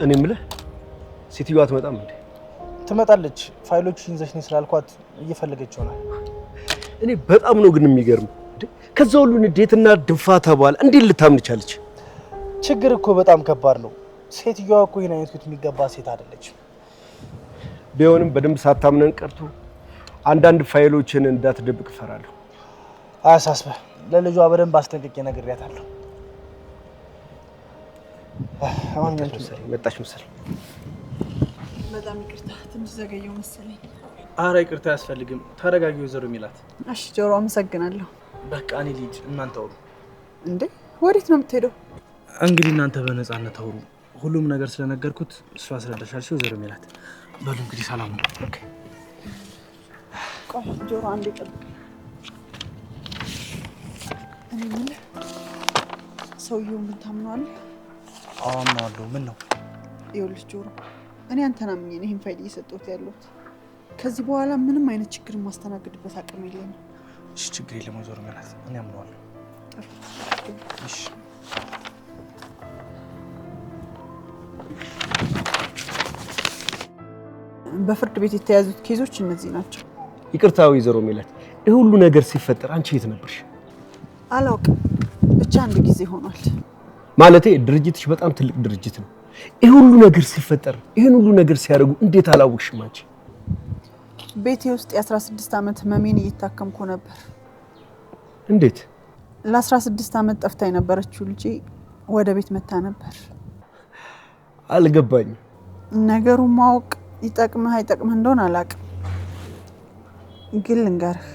እኔ የምልህ ሴትዮዋ አትመጣም እንዴ? ትመጣለች። ፋይሎችን ይዘሽ ነይ ስላልኳት እየፈለገች ይሆናል። እኔ በጣም ነው ግን የሚገርመው ከዛ ሁሉ ንዴትና ድንፋታ በኋላ እንዴት ልታምን ቻለች? ችግር እኮ በጣም ከባድ ነው። ሴትዮዋ እኮ ይሄን አይነት ኩት የሚገባ ሴት አይደለችም። ቢሆንም በደንብ ሳታምነን ቀርቶ አንዳንድ ፋይሎችን እንዳትደብቅ እፈራለሁ። አያሳስበህ፣ ለልጇ በደንብ አስጠንቅቄ ነግሬያታለሁ። አሁን መጣች መሰለኝ። በጣም ይቅርታ ትንሽ ዘገየው መሰለኝ። ኧረ ይቅርታ አያስፈልግም። ተረጋጊ ወይዘሮ ሚላት። እሺ ጆሮ አመሰግናለሁ። በቃ እኔ ልሂድ፣ እናንተ አውሩ። እንዴ ወዴት ነው የምትሄደው? እንግዲህ እናንተ በነፃነት አውሩ። ሁሉም ነገር ስለነገርኩት እሱ አስረዳሻል። ወይዘሮ ሚላት በሉ እንግዲህ ሰላም ነው። ኦኬ ቆይ ጆሮ አንዴ ጠብቅ። እኔ ምን ሰውየው ምን ታምነዋለህ? አምነዋለሁ። ምን ነው? ይኸውልህ ጆሮ እኔ አንተን አምኜ ነው ይሄን ፋይል እየሰጠሁት ያለሁት። ከዚህ በኋላ ምንም አይነት ችግር ማስተናገድበት አቅም የለኝም። እሺ ችግር የለም ወይዘሮ ሚላት፣ እኔ አምነዋለሁ። እሺ በፍርድ ቤት የተያዙት ኬዞች እነዚህ ናቸው። ይቅርታ ወይዘሮ ሚላት፣ ይህ ሁሉ ነገር ሲፈጠር አንቺ የት ነበርሽ? አላውቅም፣ ብቻ አንድ ጊዜ ሆኗል። ማለቴ ድርጅትሽ በጣም ትልቅ ድርጅት ነው። ይህ ሁሉ ነገር ሲፈጠር ይህን ሁሉ ነገር ሲያደርጉ እንዴት አላወቅሽም አንቺ? ቤቴ ውስጥ የ16 ዓመት ህመሜን እየታከምኩ ነበር። እንዴት? ለ16 ዓመት ጠፍታ የነበረችው ልጄ ወደ ቤት መታ ነበር። አልገባኝም። ነገሩን ማወቅ ይጠቅምህ አይጠቅምህ እንደሆነ አላውቅም፣ ግን ልንገርህ።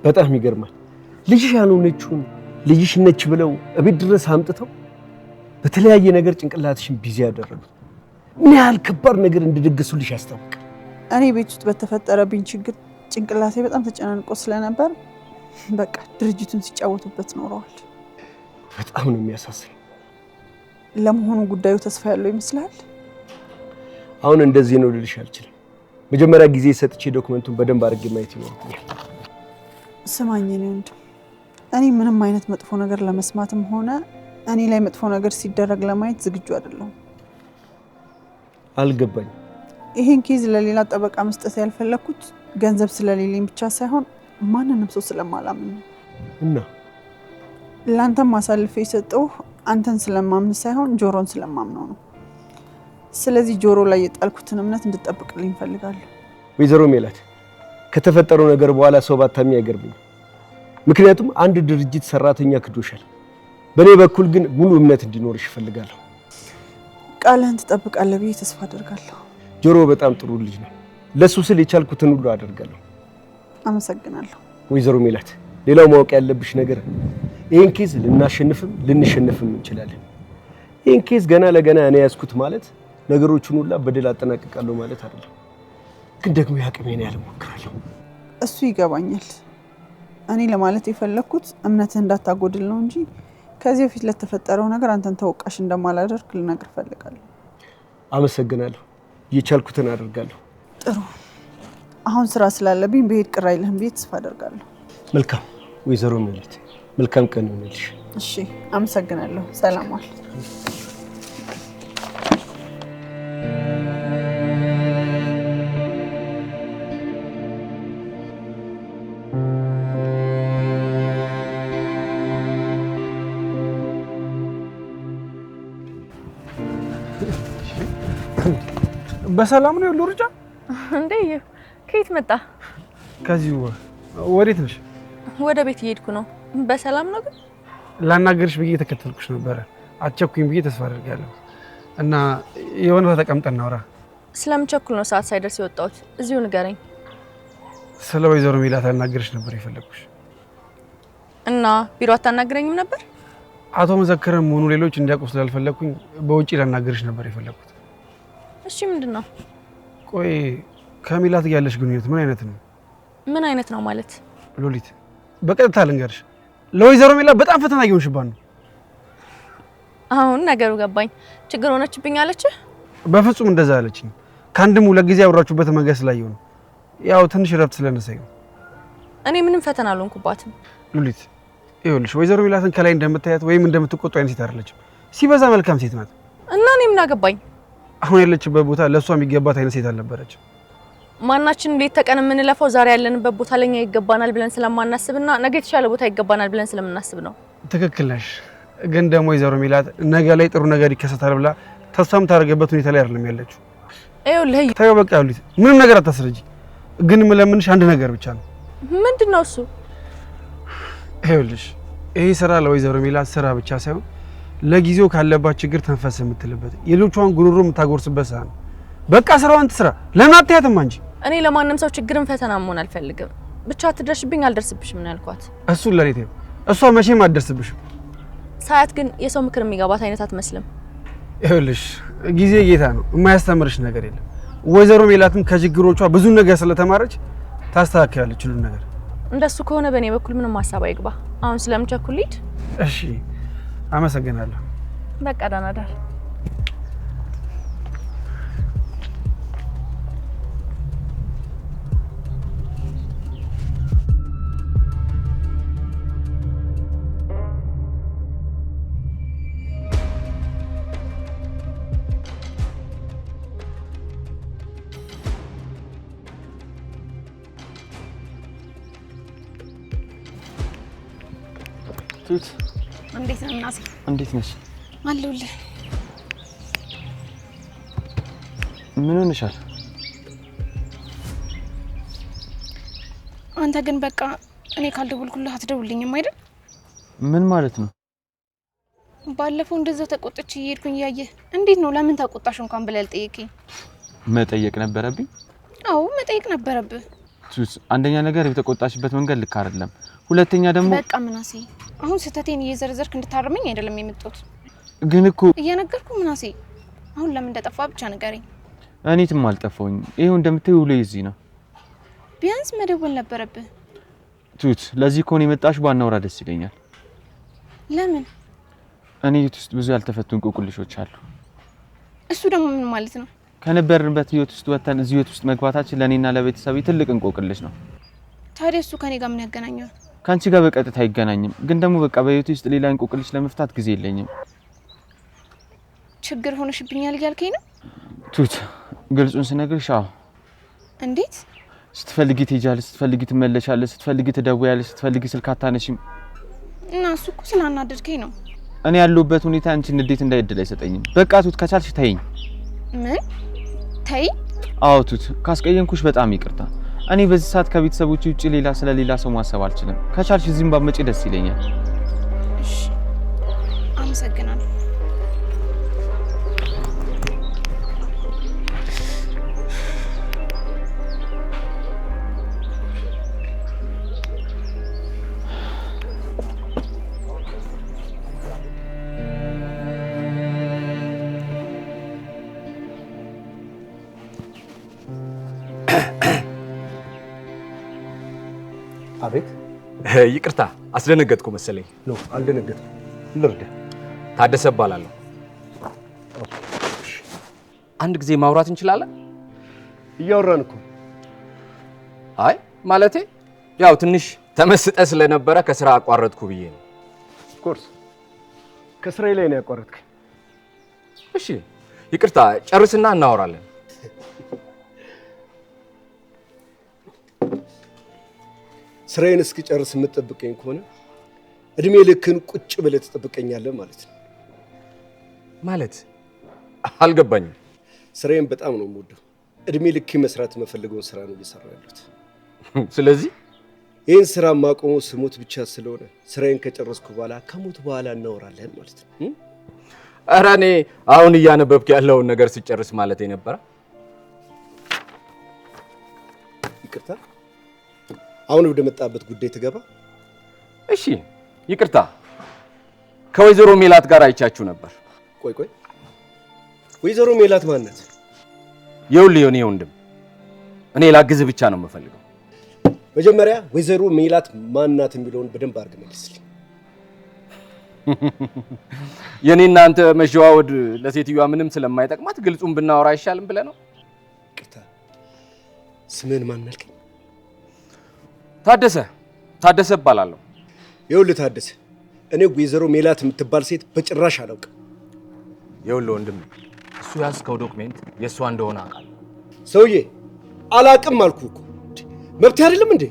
በጣም ይገርማል። ልጅሽ ያልሆነችውን ልጅሽ ነች ብለው እቤት ድረስ አምጥተው በተለያየ ነገር ጭንቅላትሽን ቢዚ ያደረጉት ምን ያህል ከባድ ነገር እንደደገሱልሽ ያስታውቃል። እኔ ቤት ውስጥ በተፈጠረብኝ ችግር ጭንቅላቴ በጣም ተጨናንቆ ስለነበር በቃ ድርጅቱን ሲጫወቱበት ኖረዋል። በጣም ነው የሚያሳስብ። ለመሆኑ ጉዳዩ ተስፋ ያለው ይመስላል? አሁን እንደዚህ ነው ልልሽ አልችልም። መጀመሪያ ጊዜ ሰጥቼ ዶክመንቱን በደንብ አድርጌ ማየት ይኖርብኛል። ስማኝ እኔ ወንድም፣ እኔ ምንም አይነት መጥፎ ነገር ለመስማትም ሆነ እኔ ላይ መጥፎ ነገር ሲደረግ ለማየት ዝግጁ አይደለሁም። አልገባኝም። ይሄን ኬዝ ለሌላ ጠበቃ መስጠት ያልፈለኩት ገንዘብ ስለሌለኝ ብቻ ሳይሆን ማንንም ሰው ስለማላምን ነው። እና ለአንተም አሳልፌ የሰጠው አንተን ስለማምን ሳይሆን ጆሮን ስለማምነው ነው። ስለዚህ ጆሮ ላይ የጣልኩትን እምነት እንድጠብቅልኝ እፈልጋለሁ። ወይዘሮ ሜላት፣ ከተፈጠረው ነገር በኋላ ሰው ባታሚ አይገርምኝም። ምክንያቱም አንድ ድርጅት ሰራተኛ ክዶሻል። በእኔ በኩል ግን ሙሉ እምነት እንዲኖርሽ እፈልጋለሁ። ቃልህን ትጠብቃለህ ብዬ ተስፋ አደርጋለሁ። ጆሮ በጣም ጥሩ ልጅ ነው። ለሱ ስል የቻልኩትን ሁሉ አደርጋለሁ። አመሰግናለሁ። ወይዘሮ ሜላት፣ ሌላው ማወቅ ያለብሽ ነገር ይሄን ኬዝ ልናሸንፍም ልንሸነፍም እንችላለን። ይሄን ኬዝ ገና ለገና እኔ ያዝኩት ማለት ነገሮቹን ሁላ በድል አጠናቅቃለሁ ማለት አይደለም። ግን ደግሞ ያቅሜን ያልሞክራለሁ። እሱ ይገባኛል። እኔ ለማለት የፈለኩት እምነትህ እንዳታጎድል ነው እንጂ ከዚህ በፊት ለተፈጠረው ነገር አንተን ተወቃሽ እንደማላደርግ ልነግርህ እፈልጋለሁ። አመሰግናለሁ። የቻልኩትን አደርጋለሁ። ጥሩ። አሁን ስራ ስላለብኝ በሄድ ቅር አይልህም ብዬ ተስፋ አደርጋለሁ። መልካም ወይዘሮ ሜላት፣ መልካም ቀን ይሁንልሽ። እሺ፣ አመሰግናለሁ። ሰላም ዋል። በሰላም ነው ያለው ሩጫ? እንዴ ከየት መጣ? ከዚሁ። ወዴት ነሽ? ወደ ቤት እየሄድኩ ነው። በሰላም ነው? ግን ላናገርሽ ብዬ ተከተልኩሽ ነበረ። አትቸኩኝ ብዬ ተስፋ አደርጋለሁ። እና የሆነ ተቀምጠን እናውራ። ስለምቸኩል ነው ሰዓት ሳይደርስ የወጣሁት። እዚሁ ንገረኝ። ስለ ወይዘሮ ሜላት ላናገርሽ ነበር የፈለኩሽ። እና ቢሮ አታናግረኝም ነበር? አቶ መዘክርም ሆኑ ሌሎች እንዲያውቁ ስላልፈለኩኝ በውጪ ላናገርሽ ነበር የፈለኩት። እሺ ምንድን ነው? ቆይ ከሜላት ጋር ያለሽ ግንኙነት ምን አይነት ነው? ምን አይነት ነው ማለት? ሎሊት፣ በቀጥታ ልንገርሽ፣ ለወይዘሮ ሜላት በጣም ፈተና እየሆንሽባት ነው። አሁን ነገሩ ገባኝ። ችግር ሆነችብኝ አለች? በፍጹም እንደዛ አለችኝ። ከአንድም ሁለት ጊዜ አብራችሁበት መንገድ ስላየሁ ነው። ያው ትንሽ ረፍት ስለነሳኝ ነው። እኔ ምንም ፈተና አልሆንኩባትም። ሉሊት ይኸውልሽ ወይዘሮ ሜላትን ከላይ እንደምታያት ወይም እንደምትቆጣ አይነት ሴት አይደለችም። ሲበዛ መልካም ሴት ናት። እና እኔ ምን አገባኝ? አሁን ያለችበት ቦታ ለእሷ የሚገባት አይነት ሴት አልነበረችም። ማናችንም ሌት ተቀን የምንለፋው ዛሬ ያለንበት ቦታ ለኛ ይገባናል ብለን ስለማናስብና ነገ የተሻለ ቦታ ይገባናል ብለን ስለምናስብ ነው። ትክክል ነሽ። ግን ደግሞ ወይዘሮ ሜላት ነገ ላይ ጥሩ ነገር ይከሰታል ብላ ተስፋ የምታደርገበት ሁኔታ ላይ አይደለም ያለችው። ይኸውልህ ታዩ በቃ ሉሊት ምንም ነገር አታስረጂ። ግን የምለምንሽ አንድ ነገር ብቻ ነው። ምንድነው እሱ? ይኸውልሽ ይሄ ስራ ለወይዘሮ ሜላት ስራ ብቻ ሳይሆን ለጊዜው ካለባት ችግር ተንፈስ የምትልበት የልጆቿን ጉሮሮ የምታጎርስበት ሰዓት ነው። በቃ ስራዋን ትስራ። ለምን አትያትም አንቺ? እኔ ለማንም ሰው ችግርን ፈተና መሆን አልፈልግም። ብቻ አትድረሽብኝ፣ አልደርስብሽም ነው ያልኳት። እሱን ለኔ ተይው። እሷ መቼም አትደርስብሽም። ሳያት ግን የሰው ምክር የሚገባት አይነት አትመስልም። ይኸውልሽ ጊዜ ጌታ ነው፣ የማያስተምርሽ ነገር የለም። ወይዘሮ ሜላትም ከችግሮቿ ብዙ ነገር ስለተማረች ታስተካክላለች ሁሉ ነገር። እንደሱ ከሆነ በእኔ በኩል ምንም ሀሳብ አይግባ። አሁን ስለምቸኩል ልሂድ። እሺ አመሰግናለሁ። በቃ ደህና እደር። ቱት እንዴት ነህ እናቴ? እንዴት ነሽ? አለሁልህ። ምን ሆነሻል? አንተ ግን በቃ እኔ ካልደወልኩልህ አትደውልልኝም አይደል? ምን ማለት ነው? ባለፈው እንደዛ ተቆጥቼ እየሄድኩኝ እያየህ እንዴት ነው ለምን ተቆጣሽ እንኳን ብለህ አልጠየቀኝ? መጠየቅ ነበረብኝ? አዎ መጠየቅ ነበረብህ። ቱት አንደኛ ነገር የተቆጣሽበት መንገድ ልክ አይደለም። ሁለተኛ ደግሞ በቃ ምናሴ አሁን ስህተቴን እየዘረዘርክ እንድታርመኝ አይደለም የመጣሁት። ግን እኮ እየነገርኩ ምናሴ አሁን ለምን እንደጠፋ ብቻ ንገረኝ። እኔትም አልጠፋሁኝ። ይሄው እንደምታዩ ላይ እዚህ ነው። ቢያንስ መደወል ነበረብህ። ቱት ለዚህ ከሆነ የመጣሽ ባናወራ ደስ ይለኛል። ለምን? እኔ ውስጥ ብዙ ያልተፈቱ እንቆቅልሾች አሉ። እሱ ደግሞ ምን ማለት ነው? ከነበርንበት ህይወት ውስጥ ወጥተን እዚህ ህይወት ውስጥ መግባታችን ለኔና ለቤተሰቤ ትልቅ እንቆቅልሽ ነው። ታዲያ እሱ ከኔ ጋር ምን ያገናኘው? ካንቺ ጋር በቀጥታ አይገናኝም። ግን ደግሞ በቃ በህይወት ውስጥ ሌላ እንቆቅልሽ ለመፍታት ጊዜ የለኝም። ችግር ሆነሽብኛል እያልከኝ ነው? ቱት ግልጹን ስነግርሽ አዎ። እንዴት? ስትፈልጊ ትሄጃለሽ፣ ስትፈልጊ ትመለሻለሽ፣ ስትፈልጊ ትደውያለሽ፣ ስትፈልጊ ስልክ አታነሺም። እና እሱ እኮ ስላናደድከኝ ነው። እኔ ያለሁበት ሁኔታ አንቺን እንዴት እንዳይደል አይሰጠኝም። በቃ ቱት ከቻልሽ ተይኝ። ምን? ተይ? አዎ ቱት ካስቀየምኩሽ በጣም ይቅርታ። እኔ በዚህ ሰዓት ከቤተሰቦቼ ውጪ ሌላ ስለሌላ ሰው ማሰብ አልችልም። ከቻልሽ እዚህም ባትመጪ ደስ ይለኛል። እሺ አመሰግናለሁ። አቤት። ይቅርታ አስደነገጥኩ መሰለኝ። ነው አልደነገጥኩም። ልርዳ። ታደሰ እባላለሁ። አንድ ጊዜ ማውራት እንችላለን? እያወራን እኮ። አይ ማለቴ ያው ትንሽ ተመስጠ ስለነበረ ከስራ አቋረጥኩ ብዬ ነው። ኮርስ ከስራዬ ላይ ነው ያቋረጥከኝ። እሺ ይቅርታ ጨርስና እናወራለን። ስራዬን እስክጨርስ የምትጠብቀኝ ከሆነ እድሜ ልክን ቁጭ ብለህ ትጠብቀኛለህ ማለት ነው። ማለት አልገባኝም። ስራዬን በጣም ነው የምወደው። እድሜ ልክ መስራት የምፈልገውን ስራ ነው እየሰራሁ ያለሁት። ስለዚህ ይህን ስራ ማቆመው ስሞት ብቻ ስለሆነ ስራዬን ከጨረስኩ በኋላ ከሞት በኋላ እናወራለን ማለት ነው። ኧረ እኔ አሁን እያነበብክ ያለውን ነገር ሲጨርስ ማለት የነበረ። ይቅርታ አሁን ወደ መጣበት ጉዳይ ትገባ። እሺ ይቅርታ ከወይዘሮ ሜላት ጋር አይቻችሁ ነበር። ቆይ ወይዘሮ ሜላት ማነት? ይኸውልህ የኔ ወንድም እኔ ላግዝ ብቻ ነው የምፈልገው። መጀመሪያ ወይዘሮ ሜላት ማናት የሚለውን በደንብ አድርገህ መልስልኝ። የኔና አንተ መሸዋወድ ለሴትዮዋ ምንም ስለማይጠቅማት ግልጹን ብናወራ አይሻልም ብለህ ነው? ይቅርታ ስምህን ማን አልከኝ? ታደሰ እባላለሁ። ይኸውልህ ታደሰ፣ እኔ ወይዘሮ ሜላት የምትባል ሴት በጭራሽ አላውቅም። ይኸውልህ ወንድም፣ እሱ ያዝከው ዶክሜንት የእሷ እንደሆነ አውቃለሁ። ሰውዬ አላውቅም አልኩህ እኮ። መብት አይደለም እንዴ?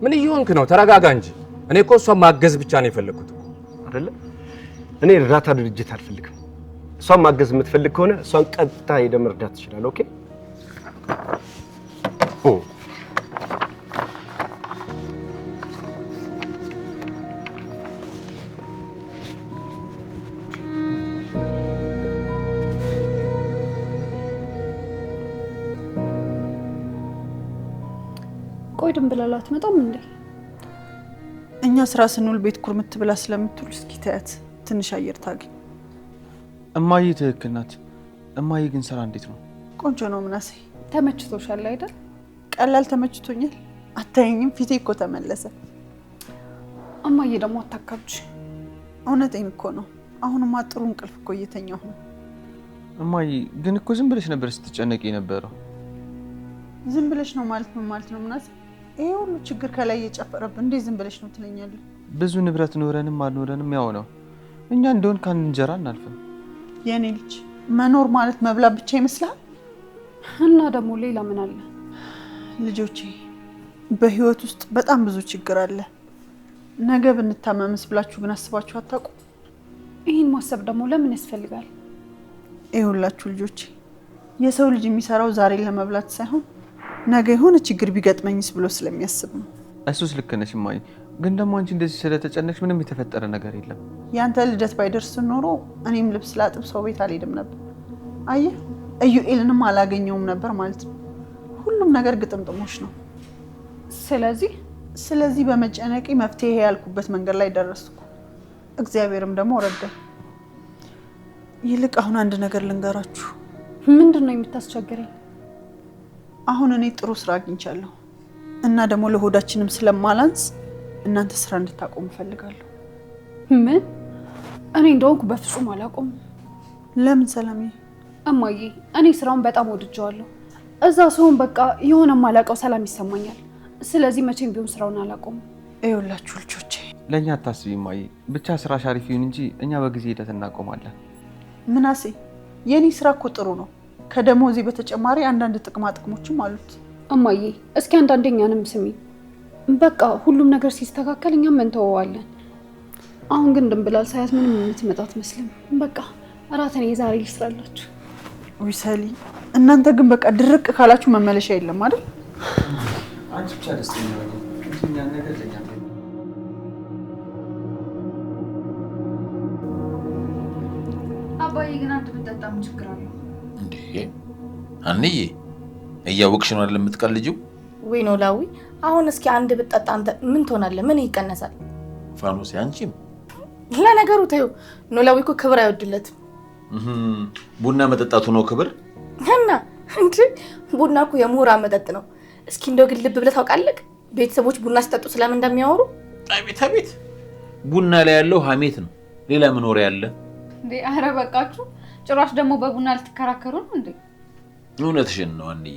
ምን እየሆንክ ነው? ተረጋጋ እንጂ። እኔ እኮ እሷን ማገዝ ብቻ ነው የፈለግኩት አይደለ? እኔ እርዳታ ድርጅት አልፈልግም። እሷን ማገዝ የምትፈልግ ከሆነ እሷን ቀጥታ ሄደህ መርዳት ትችላለህ። ኦኬ? ቆይ ድንብላል አትመጣም እንዴ? እኛ ስራ ስንውል ቤት ኩርምት ብላ ስለምትውል እስኪ ተያት ትንሽ አየር ታገኝ። እማዬ ትክክል ናት። እማዬ ግን ስራ እንዴት ነው? ቆንጆ ነው ምናሴ። ተመችቶሻል አይደል? ቀላል ተመችቶኛል። አታየኝም? ፊቴ እኮ ተመለሰ። እማዬ ደግሞ አታካብጂ። እውነቴን እኮ ነው። አሁንማ ጥሩ እንቅልፍ እኮ እየተኛሁ ነው። እማዬ ግን እኮ ዝም ብለሽ ነበር ስትጨነቂ የነበረው። ዝም ብለሽ ነው ማለት ምን ማለት ነው ምናሴ? ይሄ ሁሉ ችግር ከላይ እየጨፈረብን እንዴት ዝም ብለሽ ነው ትለኛለህ? ብዙ ንብረት ኖረንም አልኖረንም ያው ነው። እኛ እንደሆን ከአንድ እንጀራ እናልፍም። የኔ ልጅ መኖር ማለት መብላት ብቻ ይመስላል? እና ደግሞ ሌላ ምን አለ? ልጆቼ በህይወት ውስጥ በጣም ብዙ ችግር አለ። ነገ ብንታመምስ ብላችሁ ግን አስባችሁ አታውቁም? ይህን ማሰብ ደግሞ ለምን ያስፈልጋል? ይኸውላችሁ ልጆቼ የሰው ልጅ የሚሰራው ዛሬ ለመብላት ሳይሆን ነገ የሆነ ችግር ቢገጥመኝስ ብሎ ስለሚያስብ ነው። እሱስ ልክ ነሽ እማዬ። ግን ደግሞ አንቺ እንደዚህ ስለተጨነቅሽ ምንም የተፈጠረ ነገር የለም። ያንተ ልደት ባይደርስ ኖሮ እኔም ልብስ ላጥብ ሰው ቤት አልሄድም ነበር። አየህ እዩኤልንም አላገኘውም ነበር ማለት ነው። ሁሉም ነገር ግጥምጥሞች ነው። ስለዚህ በመጨነቂ መፍትሄ ያልኩበት መንገድ ላይ ደረስኩ። እግዚአብሔርም ደግሞ ረዳኝ። ይልቅ አሁን አንድ ነገር ልንገራችሁ። ምንድን ነው የምታስቸግረኝ? አሁን እኔ ጥሩ ስራ አግኝቻለሁ እና ደግሞ ለሆዳችንም ስለማላንስ እናንተ ስራ እንድታቆሙ እፈልጋለሁ። ምን? እኔ እንደውም በፍጹም አላቆም። ለምን ሰላሜ? እማዬ እኔ ስራውን በጣም ወድጀዋለሁ። እዛ ሰውን በቃ የሆነ ማላቀው ሰላም ይሰማኛል። ስለዚህ መቼም ቢሆን ስራውን አላቆም። ይኸውላችሁ ልጆቼ ለእኛ አታስቢ እማዬ። ብቻ ስራሽ አሪፍ ይሁን እንጂ እኛ በጊዜ ሂደት እናቆማለን። ምናሴ የኔ ስራ እኮ ጥሩ ነው። ከደሞዜ በተጨማሪ አንዳንድ ጥቅማ ጥቅሞችም አሉት። እማዬ እስኪ አንዳንዴ እኛንም ስሚ። በቃ ሁሉም ነገር ሲስተካከል እኛም እንተወዋለን። አሁን ግን ድንብላል ሳያት ምንም የምትመጣ አትመስልም። በቃ እራትን የዛሬ ልስራላችሁ። ዊሰሊ እናንተ ግን በቃ ድርቅ ካላችሁ መመለሻ የለም አይደል? አንቺ ብቻ ደስተኛ ነኝ። እኛን ነገር ለኛ አባዬ ግን አንድ ብጠጣ ምን ችግር አለው እንዴ? አንዬ እያወቅሽ ነው አይደል የምትቀልጂው? ወይ ኖላዊ አሁን እስኪ አንድ ብጠጣ አንተ ምን ትሆናለህ? ምን ይቀነሳል? ፋኖስ አንቺም ለነገሩ ተይው። ኖላዊ እኮ ክብር አይወድለትም። ቡና መጠጣቱ ነው ክብር? እና እንዴ ቡና እኮ የምሁራን መጠጥ ነው። እስኪ እንደው ግን ልብ ብለህ ታውቃለህ ቤተሰቦች ቡና ሲጠጡ ስለምን እንደሚያወሩ? አቤት ቡና ላይ ያለው ሀሜት ነው። ሌላ ምን ወሬ ያለ እንዴ? አረ በቃችሁ። ጭራሽ ደግሞ በቡና ልትከራከሩ ነው እንዴ? እውነትሽን ነው አንዬ።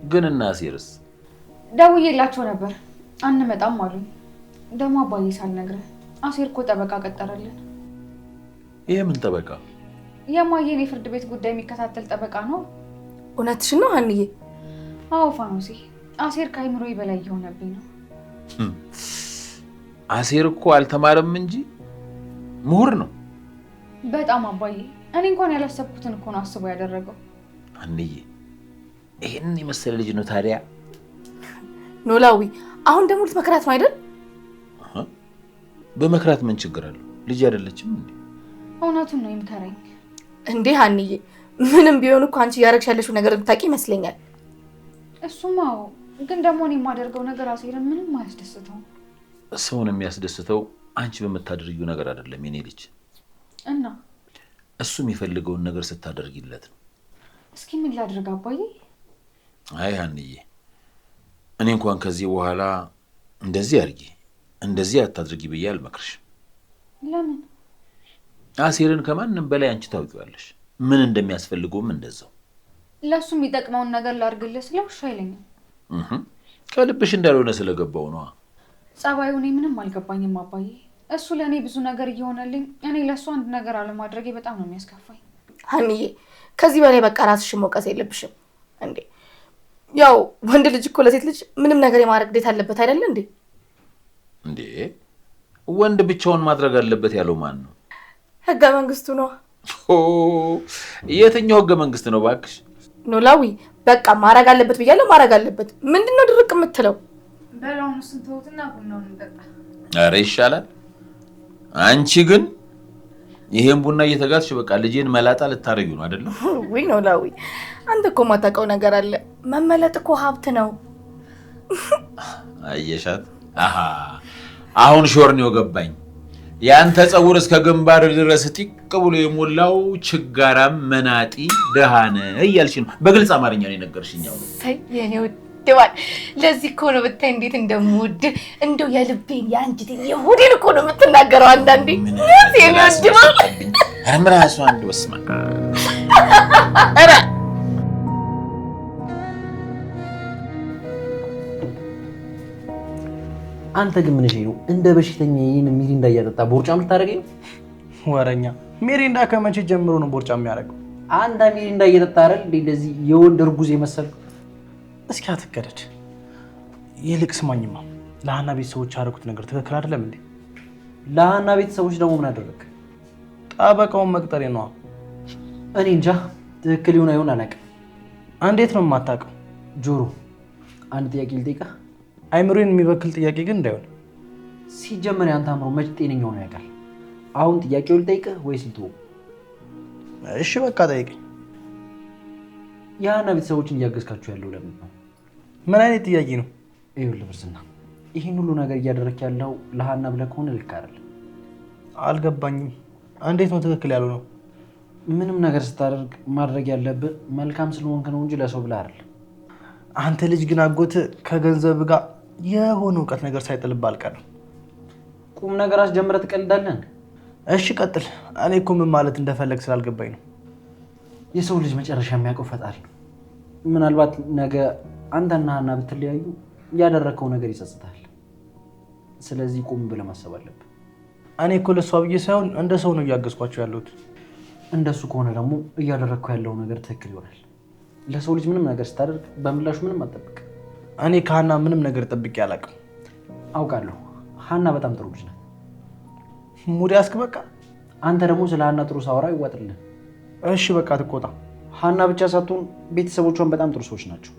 ግን እና አሴርስ? ደውዬላቸው ነበር አንመጣም አሉኝ። ደግሞ አባዬ ሳልነግርህ አሴር እኮ ጠበቃ ቀጠረልን። ይሄ ምን ጠበቃ? የማየን የፍርድ ቤት ጉዳይ የሚከታተል ጠበቃ ነው። እውነትሽን ነው አንዬ? አዎ ፋኖሴ፣ አሴር ከአይምሮዬ በላይ እየሆነብኝ ነው። አሴር እኮ አልተማረም እንጂ ምሁር ነው። በጣም አባዬ፣ እኔ እንኳን ያላሰብኩትን እኮ ነው አስቦ ያደረገው። አንዬ ይሄን የመሰለ ልጅ ነው ታዲያ። ኖላዊ አሁን ደግሞ ልትመክራት ነው አይደል? በመክራት ምን ችግር አለው? ልጅ አይደለችም እንዴ? እውነቱን ነው ይምከረኝ። እንዴ አንዬ፣ ምንም ቢሆን እኮ አንቺ ያረግሽ ያለሽው ነገር ብታውቂ ይመስለኛል። እሱማ ግን ደግሞ እኔ የማደርገው ነገር አሴርን ምንም አያስደስተውም። ሰውን የሚያስደስተው አንቺ በምታደርጊው ነገር አይደለም የኔ ልጅ። እና እሱ የሚፈልገውን ነገር ስታደርጊለት ነው። እስኪ ምን ላድርግ አባዬ? አይ አንዬ፣ እኔ እንኳን ከዚህ በኋላ እንደዚህ አድርጊ እንደዚህ አታድርጊ ብዬ አልመክርሽ። ለምን? አሴርን ከማንም በላይ አንቺ ታውቂዋለሽ፣ ምን እንደሚያስፈልገውም እንደዛው። ለሱ የሚጠቅመውን ነገር ላድርግልህ ስለው እሺ አይለኝም። ከልብሽ እንዳልሆነ ስለገባው ነው። ጸባዩ እኔ ምንም አልገባኝም አባዬ። እሱ ለእኔ ብዙ ነገር እየሆነልኝ እኔ ለእሱ አንድ ነገር አለማድረጌ በጣም ነው የሚያስከፋኝ። ሀኒዬ ከዚህ በላይ በቃ ራስሽን መውቀስ የለብሽም እንዴ። ያው ወንድ ልጅ እኮ ለሴት ልጅ ምንም ነገር የማድረግ ግዴታ አለበት አይደል እንዴ? እንዴ ወንድ ብቻውን ማድረግ አለበት ያለው ማን ነው? ህገ መንግስቱ ነው። የትኛው ህገ መንግስት ነው ባክሽ? ኖላዊ በቃ ማድረግ አለበት ብያለሁ፣ ማድረግ አለበት። ምንድነው ድርቅ የምትለው? በላውን እሱን ተውትና ቡናውን እንጠጣ። ኧረ ይሻላል። አንቺ ግን ይሄን ቡና እየተጋጥሽ በቃ ልጄን መላጣ ልታረጊው ነው አይደል? ወይ ኖላዊ አንተ እኮ ማታውቀው ነገር አለ። መመለጥ እኮ ሀብት ነው። አየሻት? አሃ አሁን ሾርኔው ገባኝ። ያንተ ጸጉር እስከ ግንባር ድረስ ጢቅ ብሎ የሞላው ችጋራም መናጢ ደሃነ እያልሽ ነው። በግልጽ አማርኛ ነው የነገርሽኝ። የኔ ውድዋል ለዚህ እኮ ነው ብታይ እንዴት እንደምወድ እንደው የልቤን የአንጀቴን የሆዴን እኮ ነው የምትናገረው አንዳንዴ። የኔ ውድዋል አምራሱ አንድ ወስማ አረ አንተ ግን ምን ነው እንደ በሽተኛ ይሄን ሚሪንዳ እያጠጣ ቦርጫም ልታረገኝ? ወረኛ ሚሪንዳ ከመቼ ጀምሮ ነው ቦርጫ የሚያደርገው? አንተ ሚሪንዳ እየጠጣ አይደል እንደዚህ የወንድ እርጉዝ የመሰልክ? እስኪ አትቀደድ። ይልቅ ስማኝማ ለሃና ቤተሰቦች ያደረጉት ነገር ትክክል አይደለም እንዴ? ለሃና ቤተሰቦች ደግሞ ምን አደረክ? ጠበቃውን መቅጠሬ ነዋ። እኔ እንጃ ትክክል ይሁን አይሁን አላውቅም። እንዴት ነው የማታውቀው? ጆሮ አንድ ጥያቄ ልጠይቅህ። አይምሮን የሚበክል ጥያቄ ግን እንዳይሆን። ሲጀመር ያንተ አእምሮ መች ጤነኛው ነው ያውቃል? አሁን ጥያቄውን ልጠይቅህ ወይስ ልተወው? እሺ በቃ ጠይቀኝ። የሃና ቤተሰቦችን እያገዝካችሁ ያለው ለምን ነው? ምን አይነት ጥያቄ ነው? ይኸውልህ ብርስና ይህን ሁሉ ነገር እያደረክ ያለው ለሃና ብለህ ከሆነ ልክ አይደለም። አልገባኝም። እንዴት ነው ትክክል ያለው ነው? ምንም ነገር ስታደርግ ማድረግ ያለብህ መልካም ስለሆንክ ነው እንጂ ለሰው ብለህ አይደለም። አንተ ልጅ ግን አጎትህ ከገንዘብ ጋር የሆነ እውቀት ነገር ሳይጥልብህ አልቀርም። ቁም ነገር አስጀምረህ ትቀልዳለህ። እሺ ቀጥል። እኔ እኮ ምን ማለት እንደፈለግ ስላልገባኝ ነው። የሰው ልጅ መጨረሻ የሚያውቀው ፈጣሪ ነው። ምናልባት ነገ አንተና ሃና ብትለያዩ ያደረከው ነገር ይጸጽታል። ስለዚህ ቁም ብለህ ማሰብ አለብህ። እኔ እኮ ለሷ ብዬ ሳይሆን እንደ ሰው ነው እያገዝኳቸው ያለሁት። እንደሱ ከሆነ ደግሞ እያደረግከው ያለው ነገር ትክክል ይሆናል። ለሰው ልጅ ምንም ነገር ስታደርግ በምላሹ ምንም አትጠብቅ። እኔ ከሃና ምንም ነገር ጠብቄ አላውቅም። አውቃለሁ ሃና በጣም ጥሩ ልጅ ናት። ሙድ ያስክ በቃ። አንተ ደግሞ ስለ ሃና ጥሩ ሳወራ ይዋጥልህ። እሺ በቃ ትቆጣ። ሃና ብቻ ሳትሆን ቤተሰቦቿን በጣም ጥሩ ሰዎች ናቸው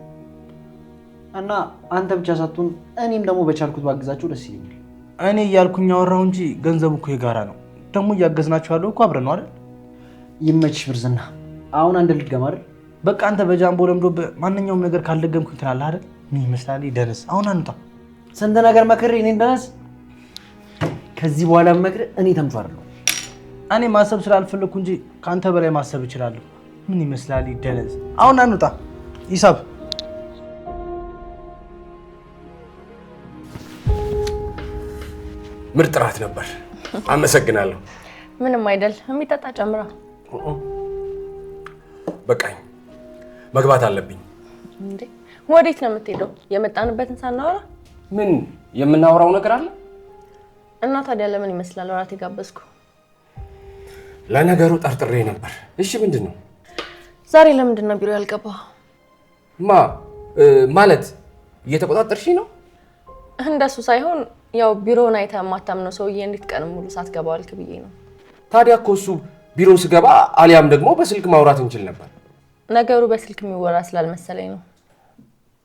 እና አንተ ብቻ ሳትሆን እኔም ደግሞ በቻልኩት ባግዛቸው ደስ ይለኛል። እኔ እያልኩኝ አወራሁ እንጂ ገንዘቡ እኮ የጋራ ነው። ደግሞ እያገዝናቸው ያለው እኮ አብረን ነው አይደል? ይመችሽ ብርዝና። አሁን አንድ ልድገም አይደል? በቃ አንተ በጃምቦ ለምዶብህ ማንኛውም ነገር ካልደገምኩኝ ትላለህ አይደል? ምን ይመስላል ደነስ። አሁን አንጣ ስንት ነገር መክሬ እኔ ደነስ። ከዚህ በኋላ መክሬ እኔ ተምቹ አይደለሁ። እኔ ማሰብ ስላልፈለኩ እንጂ ከአንተ በላይ ማሰብ እችላለሁ። ምን ይመስላል ደነስ። አሁን አንጣ ሂሳብ ምርጥ ራት ነበር። አመሰግናለሁ። ምንም አይደል። የሚጠጣ ጨምራ። በቃኝ፣ መግባት አለብኝ። እንዴ ወዴት ነው የምትሄደው? የመጣንበትን ሳናወራ ምን የምናወራው ነገር አለ? እና ታዲያ ለምን ይመስላል እራት የጋበዝኩ? ለነገሩ ጠርጥሬ ነበር። እሺ ምንድን ነው ዛሬ? ለምንድን ነው ቢሮ ያልገባው? ማለት እየተቆጣጠርሽኝ ነው? እንደሱ ሳይሆን ያው ቢሮውን አይተህ የማታምነው ሰውዬ እንዴት ቀን ሙሉ ሳትገባው አልክ ብዬ ነው። ታዲያ እኮ እሱ ቢሮ ስገባ አሊያም ደግሞ በስልክ ማውራት እንችል ነበር። ነገሩ በስልክ የሚወራ ስላልመሰለኝ ነው።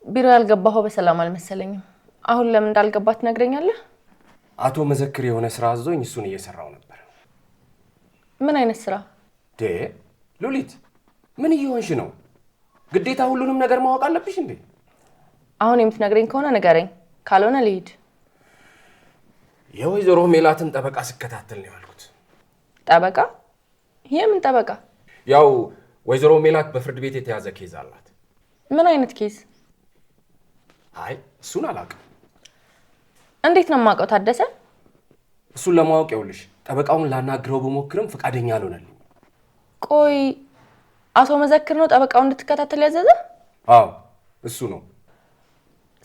ቢሮ ያልገባኸው በሰላም አልመሰለኝም። አሁን ለምን እንዳልገባ ትነግረኛለህ? አቶ መዘክር የሆነ ስራ አዞኝ እሱን እየሰራው ነበር። ምን አይነት ስራ? ሉሊት ምን እየሆንሽ ነው? ግዴታ ሁሉንም ነገር ማወቅ አለብሽ እንዴ? አሁን የምትነግረኝ ከሆነ ንገረኝ፣ ካልሆነ ልሂድ። የወይዘሮ ሜላትን ጠበቃ ስከታተል ነው ያልኩት። ጠበቃ? የምን ጠበቃ? ያው ወይዘሮ ሜላት በፍርድ ቤት የተያዘ ኬዝ አላት። ምን አይነት ኬዝ? አይ እሱን አላውቅም። እንዴት ነው የማውቀው ታደሰ? እሱን ለማወቅ ይኸውልሽ ጠበቃውን ላናግረው በሞክርም ፈቃደኛ አልሆነልኝ። ቆይ አቶ መዘክር ነው ጠበቃው እንድትከታተል ያዘዘ? አዎ እሱ ነው።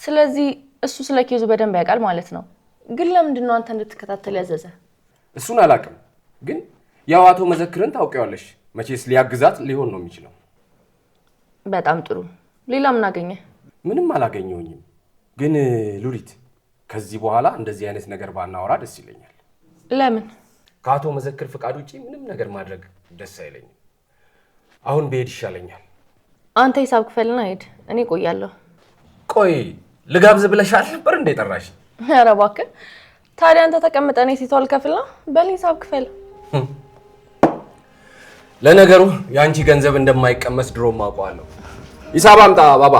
ስለዚህ እሱ ስለ ኬዙ በደንብ ያውቃል ማለት ነው። ግን ለምንድን ነው አንተ እንድትከታተል ያዘዘ? እሱን አላውቅም፣ ግን ያው አቶ መዘክርን ታውቂዋለሽ። መቼስ ሊያግዛት ሊሆን ነው የሚችለው። በጣም ጥሩ። ሌላ ምን አገኘ? ምንም አላገኘሁኝም። ግን ሉሊት ከዚህ በኋላ እንደዚህ አይነት ነገር ባናወራ ደስ ይለኛል። ለምን? ከአቶ መዘክር ፍቃድ ውጪ ምንም ነገር ማድረግ ደስ አይለኝም። አሁን ብሄድ ይሻለኛል። አንተ ሂሳብ ክፈልና ሂድ፣ እኔ ቆያለሁ። ቆይ ልጋብዝ ብለሻል ነበር እንደ ጠራሽ? ኧረ እባክህ ታዲያ አንተ ተቀምጠ እኔ ሲቷል ከፍልና በል ሂሳብ ክፈል። ለነገሩ ያንቺ ገንዘብ እንደማይቀመስ ድሮም አውቀዋለሁ። ሂሳብ አምጣ ባባ።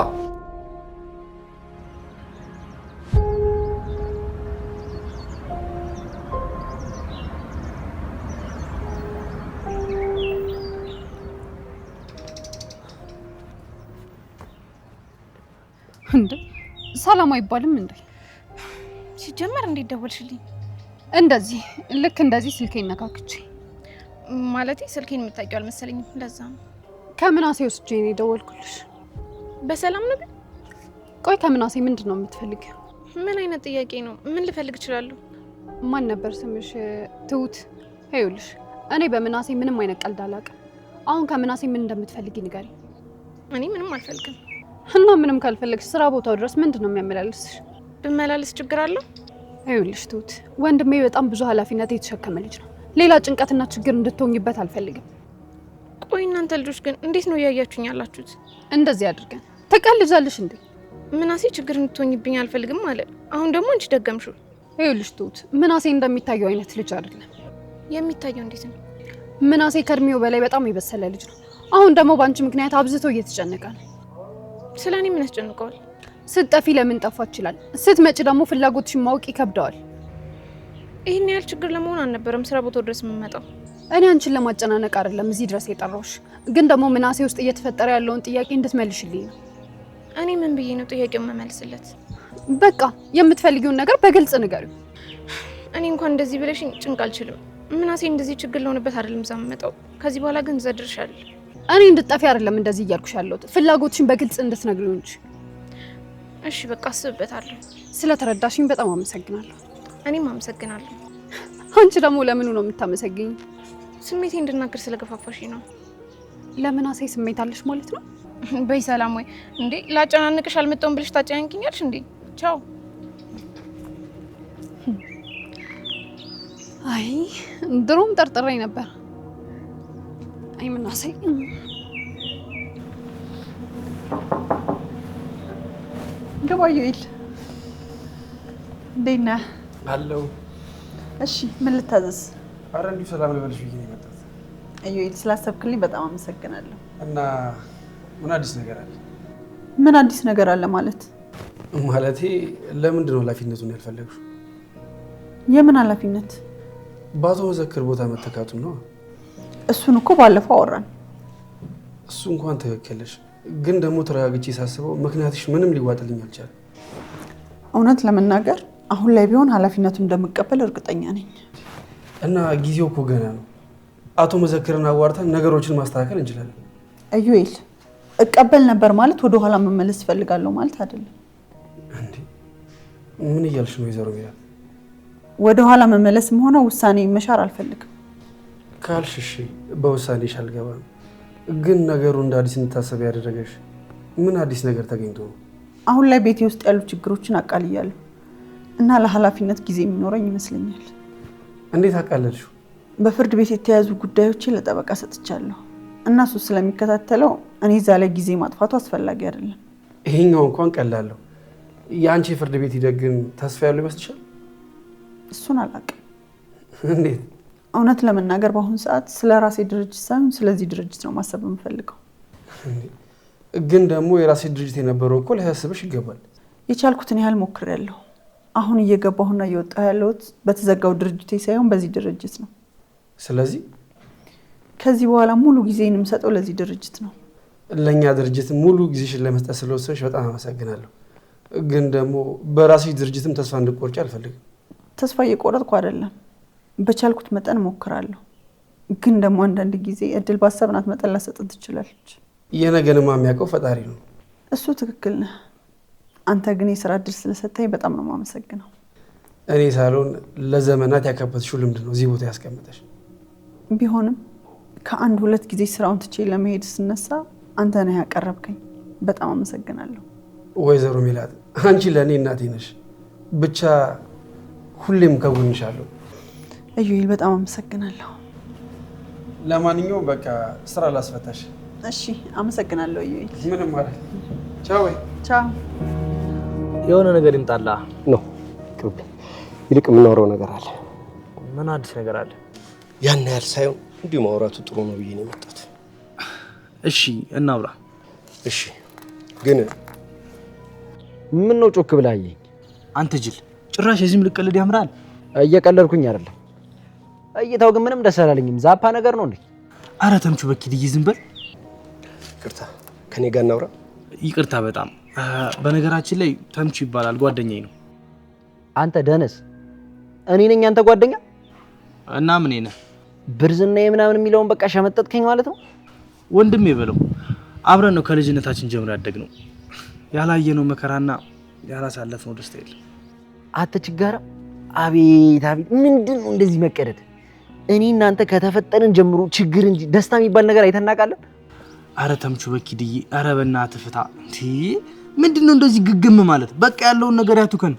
እንዴ ሰላም አይባልም እንዴ? ሲጀመር እንዴት ደወልሽልኝ? እንደዚህ ልክ እንደዚህ ስልኬን ነካክቼ ማለቴ ስልኬን የምታውቂው አልመሰለኝም። ለዛ ነው ከምናሴ ወስጄ ነው የደወልኩልሽ። በሰላም ነው ግን? ቆይ ከምናሴ ምንድን ነው የምትፈልጊው? ምን አይነት ጥያቄ ነው? ምን ልፈልግ እችላለሁ? ማን ነበር ስምሽ? ትሁት። ይኸውልሽ እኔ በምናሴ ምንም አይነት ቀልድ አላውቅም። አሁን ከምናሴ ምን እንደምትፈልጊ ንገሪኝ። እኔ ምንም አልፈልግም። እና ምንም ካልፈለግሽ ስራ ቦታው ድረስ ምንድን ነው የሚያመላልስሽ? ብመላለስ ችግር አለው? ይኸውልሽ ትሁት፣ ወንድሜ በጣም ብዙ ኃላፊነት የተሸከመ ልጅ ነው። ሌላ ጭንቀትና ችግር እንድትሆኝበት አልፈልግም። ቆይ እናንተ ልጆች ግን እንዴት ነው እያያችሁኝ ያላችሁት? እንደዚህ አድርገን ተቀልጃለሽ እንዴ? ምናሴ ችግር እንድትሆኝብኝ አልፈልግም አለ። አሁን ደግሞ አንቺ ደገምሽው። ይኸውልሽ ትሁት፣ ምናሴ እንደሚታየው አይነት ልጅ አይደለም። የሚታየው እንዴት ነው? ምናሴ ከእድሜው በላይ በጣም የበሰለ ልጅ ነው። አሁን ደግሞ በአንቺ ምክንያት አብዝቶ እየተጨነቀ ነው። ስለ እኔ ምን ያስጨንቀዋል? ስትጠፊ ለምን ጠፋ ይችላል። ስትመጪ ደግሞ ፍላጎትሽን ማወቅ ይከብደዋል። ይህን ያህል ችግር ለመሆን አልነበረም ስራ ቦታው ድረስ የምመጣው። እኔ አንቺን ለማጨናነቅ አይደለም እዚህ ድረስ የጠራሁሽ፣ ግን ደግሞ ምናሴ ውስጥ እየተፈጠረ ያለውን ጥያቄ እንድትመልሽልኝ ነው። እኔ ምን ብዬ ነው ጥያቄውን መመልስለት? በቃ የምትፈልጊውን ነገር በግልጽ ንገሪው። እኔ እንኳን እንደዚህ ብለሽኝ ጭንቅ አልችልም። ምናሴ እንደዚህ ችግር ለሆነበት አይደለም እዛ የምመጣው። ከዚህ በኋላ ግን እዛ ድርሻለሁ። እኔ እንድትጠፊ አይደለም እንደዚህ እያልኩሽ ያለሁት፣ ፍላጎትሽን በግልጽ እንድትነግሪው እንጂ። እሺ በቃ አስብበታለሁ። ስለተረዳሽኝ በጣም አመሰግናለሁ። እኔም አመሰግናለሁ። አንቺ ደግሞ ለምኑ ነው የምታመሰግኝ? ስሜቴ እንድናገር ስለገፋፋሽ ነው። ለምናሴ ስሜት አለሽ ማለት ነው? በይ ሰላም። ወይ እንዴ ላጨናንቅሽ አልመጣሁም ብለሽ ታጨናንቂኛለሽ እንዴ? ቻው። አይ ድሮም ጠርጥሬ ነበር። አይ ምናሴ ገባዩ ይል እንዴት ነህ? አለው። እሺ ምን ልታዘዝ? አረ እንዲሁ ሰላም ልበልሽ ብዬ ነው የመጣሁት። አዩኤል ስላሰብክልኝ በጣም አመሰግናለሁ። እና ምን አዲስ ነገር አለ? ምን አዲስ ነገር አለ ማለት? ማለቴ ለምንድን ነው ኃላፊነቱን ያልፈለግሽው? የምን ኃላፊነት? በአቶ መዘክር ቦታ መተካቱን ነው። እሱን እኮ ባለፈው አወራን። እሱ እንኳን ትክክለሽ፣ ግን ደግሞ ተረጋግቼ ሳስበው ምክንያትሽ ምንም ሊዋጥልኝ አልቻለም። እውነት ለመናገር አሁን ላይ ቢሆን ኃላፊነቱን እንደምቀበል እርግጠኛ ነኝ። እና ጊዜው እኮ ገና ነው። አቶ መዘክርን አዋርተን ነገሮችን ማስተካከል እንችላለን። አዩኤል እቀበል ነበር ማለት ወደ ኋላ መመለስ እፈልጋለሁ ማለት አይደለም። እንዴ ምን እያልሽ ነው ወይዘሮ ሜላት? ወደ ኋላ መመለስም ሆነ ውሳኔ መሻር አልፈልግም። ካልሽ እሺ በውሳኔሽ አልገባም። ግን ነገሩ እንደ አዲስ እንድታሰብ ያደረገሽ ምን አዲስ ነገር ተገኝቶ ነው? አሁን ላይ ቤቴ ውስጥ ያሉ ችግሮችን አቃልያለሁ እና ለኃላፊነት ጊዜ የሚኖረኝ ይመስለኛል። እንዴት አቃለልሽው? በፍርድ ቤት የተያዙ ጉዳዮችን ለጠበቃ ሰጥቻለሁ እና እሱ ስለሚከታተለው እኔ እዛ ላይ ጊዜ ማጥፋቱ አስፈላጊ አይደለም። ይሄኛው እንኳን ቀላለሁ። የአንቺ የፍርድ ቤት ሂደት ግን ተስፋ ያለው ይመስልሻል? እሱን አላውቅም። እንዴት? እውነት ለመናገር በአሁኑ ሰዓት ስለ ራሴ ድርጅት ሳይሆን ስለዚህ ድርጅት ነው ማሰብ የምፈልገው። ግን ደግሞ የራሴ ድርጅት የነበረው እኮ ሊያሳስብሽ ይገባል። የቻልኩትን ያህል ሞክሬያለሁ። አሁን እየገባሁና እየወጣሁ ያለሁት በተዘጋው ድርጅቴ ሳይሆን በዚህ ድርጅት ነው። ስለዚህ ከዚህ በኋላ ሙሉ ጊዜን የምሰጠው ለዚህ ድርጅት ነው። ለእኛ ድርጅት ሙሉ ጊዜሽን ለመስጠት ስለወሰንሽ በጣም አመሰግናለሁ። ግን ደግሞ በራስሽ ድርጅትም ተስፋ እንድትቆርጪ አልፈልግም። ተስፋ እየቆረጥኩ አይደለም። በቻልኩት መጠን እሞክራለሁ። ግን ደግሞ አንዳንድ ጊዜ እድል ባሰብናት መጠን ላሰጥን ትችላለች። የነገንማ የሚያውቀው ፈጣሪ ነው። እሱ ትክክል ነህ። አንተ ግን የስራ እድል ስለሰጠኝ በጣም ነው የማመሰግነው። እኔ ሳልሆን ለዘመናት ያካበትሽው ልምድ ነው እዚህ ቦታ ያስቀመጠሽ። ቢሆንም ከአንድ ሁለት ጊዜ ስራውን ትቼ ለመሄድ ስነሳ አንተ ነህ ያቀረብከኝ። በጣም አመሰግናለሁ። ወይዘሮ ሜላት አንቺ ለእኔ እናቴ ነሽ። ብቻ ሁሌም ከጎንሻለሁ። እዩኤል በጣም አመሰግናለሁ። ለማንኛውም በቃ ስራ ላስፈታሽ። እሺ አመሰግናለሁ እዩኤል። ምንም ማለት ቻው። ቻው። የሆነ ነገር ይምጣላ ነው ቅርብ። ይልቅ የምናወራው ነገር አለ። ምን አዲስ ነገር አለ? ያን ያህል ሳይሆን እንዲሁ ማውራቱ ጥሩ ነው ብዬ ነው የመጣሁት። እሺ እናውራ። እሺ ግን ምን ነው ጮክ ብለህ አየኝ? አንተ ጅል፣ ጭራሽ የዚህም ልቀልድ ያምራል። እየቀለድኩኝ አይደለም። እይታው ግን ምንም ደስ አላለኝም። ዛፓ ነገር ነው እንዴ? አረ ተምቹ በኪድዬ ዝም በል። ይቅርታ፣ ከኔ ጋር እናውራ። ይቅርታ በጣም በነገራችን ላይ ተምቹ ይባላል፣ ጓደኛዬ ነው። አንተ ደነስ፣ እኔ ነኝ አንተ ጓደኛ? እና ምን ነህ? ብርዝና ምናምን የሚለውን በቃ ሸመጠጥከኝ ማለት ነው። ወንድሜ በለው፣ አብረን ነው ከልጅነታችን ጀምሮ ያደግነው። ያላየነው መከራና ያላሳለፍነው ደስታ የለም። አትችጋራ። አቤት አቤት፣ ምንድን ነው እንደዚህ መቀደድ? እኔ እናንተ ከተፈጠርን ጀምሮ ችግር እንጂ ደስታ የሚባል ነገር አይተናቃለን። አረ ተምቹ በኪድዬ፣ አረ በእናትህ ፍታ። እንዴ ምንድነው እንደዚህ ግግም ማለት? በቃ ያለውን ነገር ያቱከን።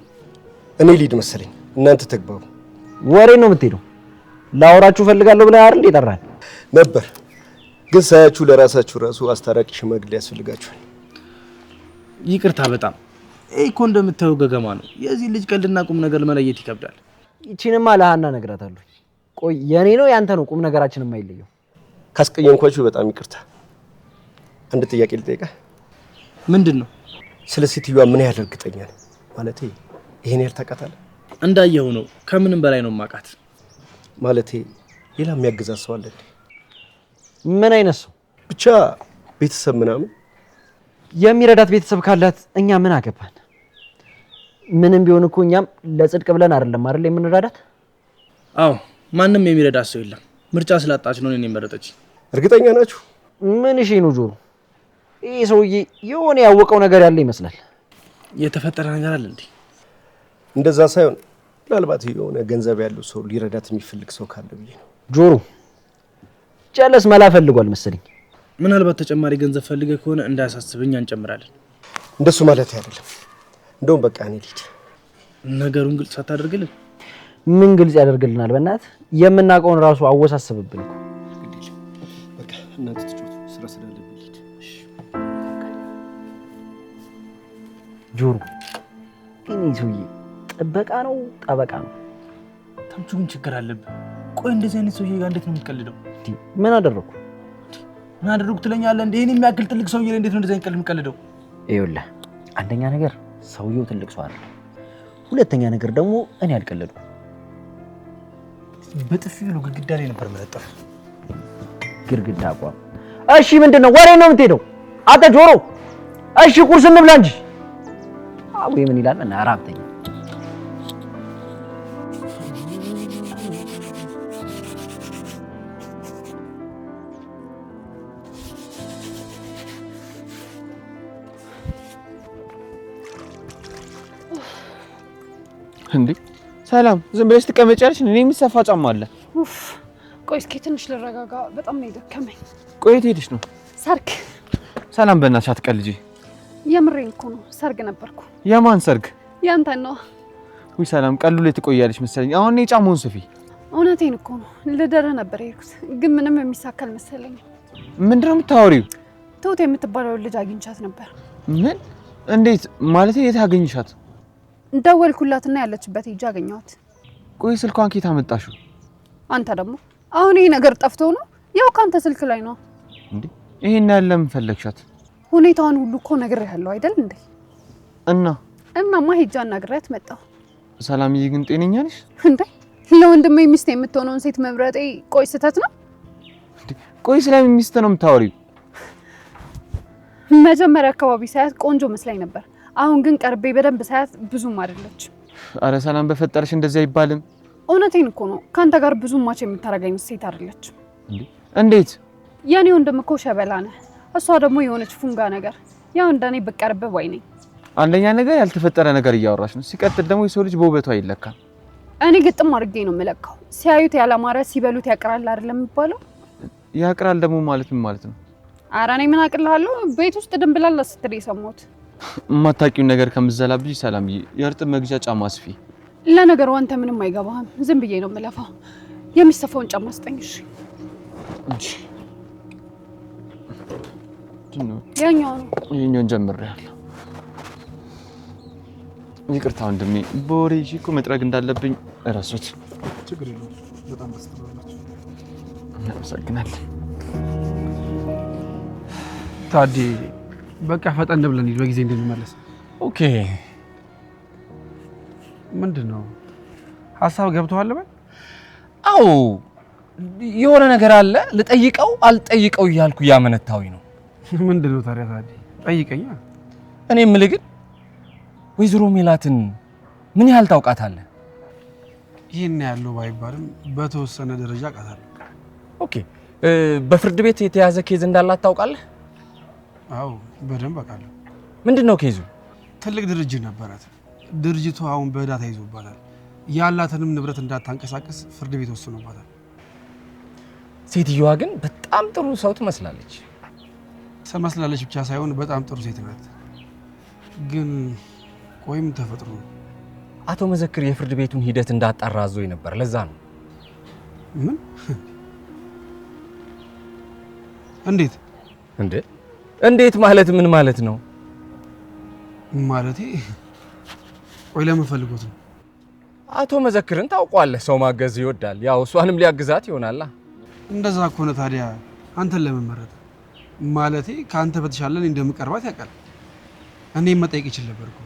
እኔ ሊድ መሰለኝ፣ እናንተ ተግባቡ። ወሬ ነው የምትሄደው? ላወራችሁ ፈልጋለሁ ብለህ አይደል የጠራኸኝ? ነበር ግን ሳያችሁ ለራሳችሁ ራሱ አስታራቂ ሽማግሌ ያስፈልጋችኋል። ይቅርታ በጣም ይሄ እኮ እንደምታየው ገገማ ነው። የዚህ ልጅ ቀልድና ቁም ነገር መለየት ይከብዳል። ይቺንማ ለሃና እነግራታለሁ። ቆይ የኔ ነው ያንተ ነው ቁም ነገራችን የማይለየው? ካስቀየምኳችሁ በጣም ይቅርታ። አንድ ጥያቄ ልጠይቅህ። ምንድን ነው? ስለ ሴትዮዋ ምን ያህል እርግጠኛ ነህ? ማለቴ ይሄን ያህል ታውቃታለህ? እንዳየው ነው፣ ከምንም በላይ ነው ማውቃት። ማለቴ ሌላ የሚያግዛት ሰው አለ? ምን አይነት ሰው? ብቻ ቤተሰብ ምናምን የሚረዳት ቤተሰብ ካላት እኛ ምን አገባን? ምንም ቢሆን እኮ እኛም ለጽድቅ ብለን አይደለም አይደል የምንረዳት? አዎ ማንም የሚረዳት ሰው የለም። ምርጫ ስላጣች ነው እኔን የመረጠች። እርግጠኛ ናችሁ? ምን እሺ ነው ጆሮ? ይሄ ሰውዬ የሆነ ያወቀው ነገር ያለ ይመስላል። የተፈጠረ ነገር አለ እንዴ? እንደዛ ሳይሆን ምናልባት የሆነ ገንዘብ ያለው ሰው ሊረዳት የሚፈልግ ሰው ካለ ብዬ ነው። ጆሮ ጨለስ መላ ፈልጓል መሰለኝ። ምናልባት ተጨማሪ ገንዘብ ፈልገህ ከሆነ እንዳያሳስብኝ እንጨምራለን። እንደሱ ማለት አይደለም። እንደውም በቃ እኔ ልሂድ። ነገሩን ግልጽ አታደርግልን? ምን ግልጽ ያደርግልናል? በእናት የምናውቀውን ራሱ አወሳስብብን እኮ። በቃ እናንተ ትጮቱ፣ ስራ ስላለብኝ ልሂድ። ጆሮ እኔ ሰውዬ ጥበቃ ነው ጠበቃ ነው? ተምቹ ግን ችግር አለብህ። ቆይ እንደዚህ አይነት ሰውዬ ጋር እንዴት ነው የምትቀልደው? ምን አደረኩ? ምን አደረኩ ትለኛለህ እንዴ? ይሄን የሚያክል ትልቅ ሰውዬ ላይ እንዴት ነው እንደዚህ አይነት ቀልድ የምትቀልደው? ይኸውልህ አንደኛ ነገር ሰውየው ትልቅ ሰው አይደለም። ሁለተኛ ነገር ደግሞ እኔ አልቀለድኩም። በጥፊ ብሎ ግድግዳ ላይ ነበር መለጠፍ። ግድግዳ አቋም። እሺ ምንድን ነው? ወሬ ነው የምትሄደው? አንተ ጆሮ እሺ ቁርስ እንብላ እንጂ። አቡ ምን ይላል? እና አራብተኛ እንዴ ሰላም፣ ዝም ብለሽ ትቀመጫለሽ? እኔ የሚሰፋ ጫማ አለ። ኡፍ ቆይ እስኪ ትንሽ ልረጋጋ። በጣም ነው የደከመኝ። ቆይ የት ሄድሽ ነው? ሰርግ። ሰላም በእናትሽ አትቀልጂ። የምሬን እኮ ነው። ሰርግ ነበርኩ። የማን ሰርግ? ያንተ ነው። ውይ ሰላም፣ ቀሉ ላይ ትቆያለሽ መሰለኝ። አሁን እኔ ጫማውን ስፊ። እውነቴን እኮ ነው። ልደርህ ነበር የሄድኩት፣ ግን ምንም የሚሳካል መሰለኝ። ምንድን ነው የምታወሪው? ትሁት የምትባለውን ልጅ አግኝቻት ነበር። ምን? እንዴት ማለት? የት አገኝሻት? ደወልኩላትና ያለችበት ሂጅ አገኘኋት። ቆይ ስልኳን ኬት አመጣሽው? አንተ ደግሞ አሁን ይሄ ነገር ጠፍቶ ነው? ያው ካንተ ስልክ ላይ ነው እንዴ? ይሄን ያለ ለምን ፈለግሻት? ሁኔታውን ሁሉ እኮ ነግሬሃለሁ አይደል እንዴ? እናማ ሂጅ አናግሬያት መጣሁ። ሰላምዬ ግን ጤነኛ ነሽ እንዴ? ለወንድሜ ሚስት የምትሆነውን ሴት መምረጤ ቆይ ስህተት ነው? ቆይ ስለምን ሚስት ነው የምታወሪው? መጀመሪያ አካባቢ ሳያት ቆንጆ መስላኝ ነበር። አሁን ግን ቀርቤ በደንብ ሳያት ብዙም አይደለች። አረ ሰላም በፈጠረሽ እንደዚህ አይባልም። እውነቴን እኮ ነው። ካንተ ጋር ብዙም ማች የምታረጋኝ ሴት አይደለች። እንዴት? የኔ ወንድም እኮ ሸበላ ነህ፣ እሷ ደግሞ የሆነች ፉንጋ ነገር። ያው እንደኔ ብቀርብ ባይ ነኝ። አንደኛ ነገር ያልተፈጠረ ነገር እያወራሽ ነው። ሲቀጥል ደግሞ የሰው ልጅ በውበቱ አይለካም። እኔ ግጥም አድርጌ ነው የምለካው። ሲያዩት ያላማረ ሲበሉት ያቅራል አይደለም የሚባለው? ያቅራል ደግሞ ማለት ምን ማለት ነው? ኧረ እኔ ምን አቅልሃለሁ? ቤት ውስጥ ድንብላል ስትል የሰማሁት። የማታውቂውን ነገር ከምትዘላብጂ ሰላምዬ፣ የእርጥብ መግዣ ጫማ አስፊ። ለነገሩ አንተ ምንም አይገባህም። ዝም ብዬ ነው የምለፋው። የሚሰፋውን ጫማ ስጠኝ እሺ። ያኛው ነው። ይሄኛውን ጀምሬያለሁ። ይቅርታ ወንድሜ፣ በወሬ እኮ መጥረግ እንዳለብኝ እረሱት። ችግር የለውም። በጣም ደስ ትላለች። እናመሰግናለን። ታዲ በቃ ፈጠን ብለን ሂድ፣ በጊዜ እንድንመለስ። ኦኬ። ምንድነው ሀሳብ ገብቶሃል? በል። አዎ የሆነ ነገር አለ። ልጠይቀው አልጠይቀው እያልኩ እያመነታዊ ነው። ምንድነው ታዲያ? ታዲ ጠይቀኛ። እኔ የምልህ ግን ወይዘሮ ሜላትን ምን ያህል ታውቃታለህ? ይሄን ያለው ባይባልም በተወሰነ ደረጃ አውቃታለሁ። ኦኬ። በፍርድ ቤት የተያዘ ኬዝ እንዳላት ታውቃለህ? አዎ በደንብ አውቃለሁ። ምንድነው ኬዙ? ትልቅ ድርጅት ነበራት። ድርጅቱ አሁን በዕዳ ተይዞባታል። ያላትንም ንብረት እንዳታንቀሳቀስ ፍርድ ቤት ወስኖባታል። ሴትዮዋ ግን በጣም ጥሩ ሰው ትመስላለች። ትመስላለች ብቻ ሳይሆን በጣም ጥሩ ሴት ናት። ግን ቆይ ምን ተፈጥሮ ነው? አቶ መዘክር የፍርድ ቤቱን ሂደት እንዳጣራ አዞኝ ነበር። ለዛ ነው። ምን? እንዴት? እንዴት ማለት ምን ማለት ነው? ማለቴ ቆይ ለምን ፈልጎት ነው? አቶ መዘክርን ታውቋለህ፣ ሰው ማገዝ ይወዳል። ያው እሷንም ሊያግዛት ይሆናል። እንደዛ ከሆነ ታዲያ አንተን ለምን መረጠ? ማለቴ ከአንተ በተሻለ እኔ እንደምቀርባት ያውቃል። እኔም መጠየቅ ይችል ነበር እኮ።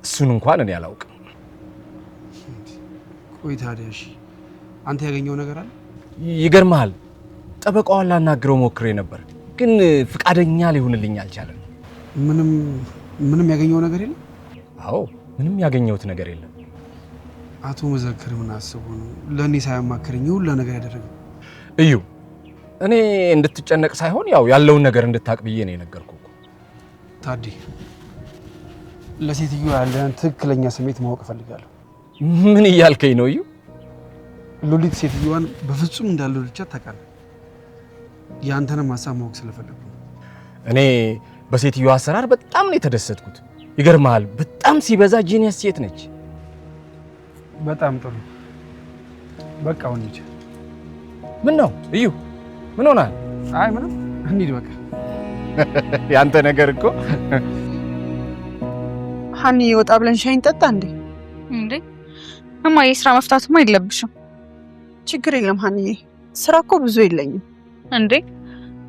እሱን እንኳን እኔ አላውቅም። ቆይ ታዲያ እሺ፣ አንተ ያገኘው ነገር አለ? ይገርምሃል፣ ጠበቃዋን ላናግረው ሞክሬ ነበር፣ ግን ፍቃደኛ ሊሆንልኝ አልቻለም። ምንም ያገኘው ነገር የለም? አዎ ምንም ያገኘሁት ነገር የለም። አቶ መዘክር ምን አስቡ ነው ለእኔ ሳያማክረኝ ሁሉ ነገር ያደረገው? እዩ፣ እኔ እንድትጨነቅ ሳይሆን ያው ያለውን ነገር እንድታቅ ብዬ ነው የነገርኩህ። ታዲ፣ ለሴትዮ ያለን ትክክለኛ ስሜት ማወቅ እፈልጋለሁ። ምን እያልከኝ ነው እዩ? ሉሊት ሴትዮዋን በፍጹም እንዳልወደደቻት ታውቃለህ። ያንተንም ሀሳብ ማወቅ ስለፈለኩ እኔ በሴትዮዋ አሰራር በጣም ነው የተደሰትኩት። ይገርምሃል፣ በጣም ሲበዛ ጂኒየስ ሴት ነች። በጣም ጥሩ። በቃ አሁን እንሂድ። ምን ነው እዩ? ምን ሆናል? አይ ምንም፣ እንሂድ በቃ። ያንተ ነገር እኮ ሀኒ፣ ወጣ ብለን ሻይ እንጠጣ እንዴ? እማዬ ስራ መፍታትማ የለብሽም። ችግር የለም ሀኒዬ፣ ስራ እኮ ብዙ የለኝም። እንዴ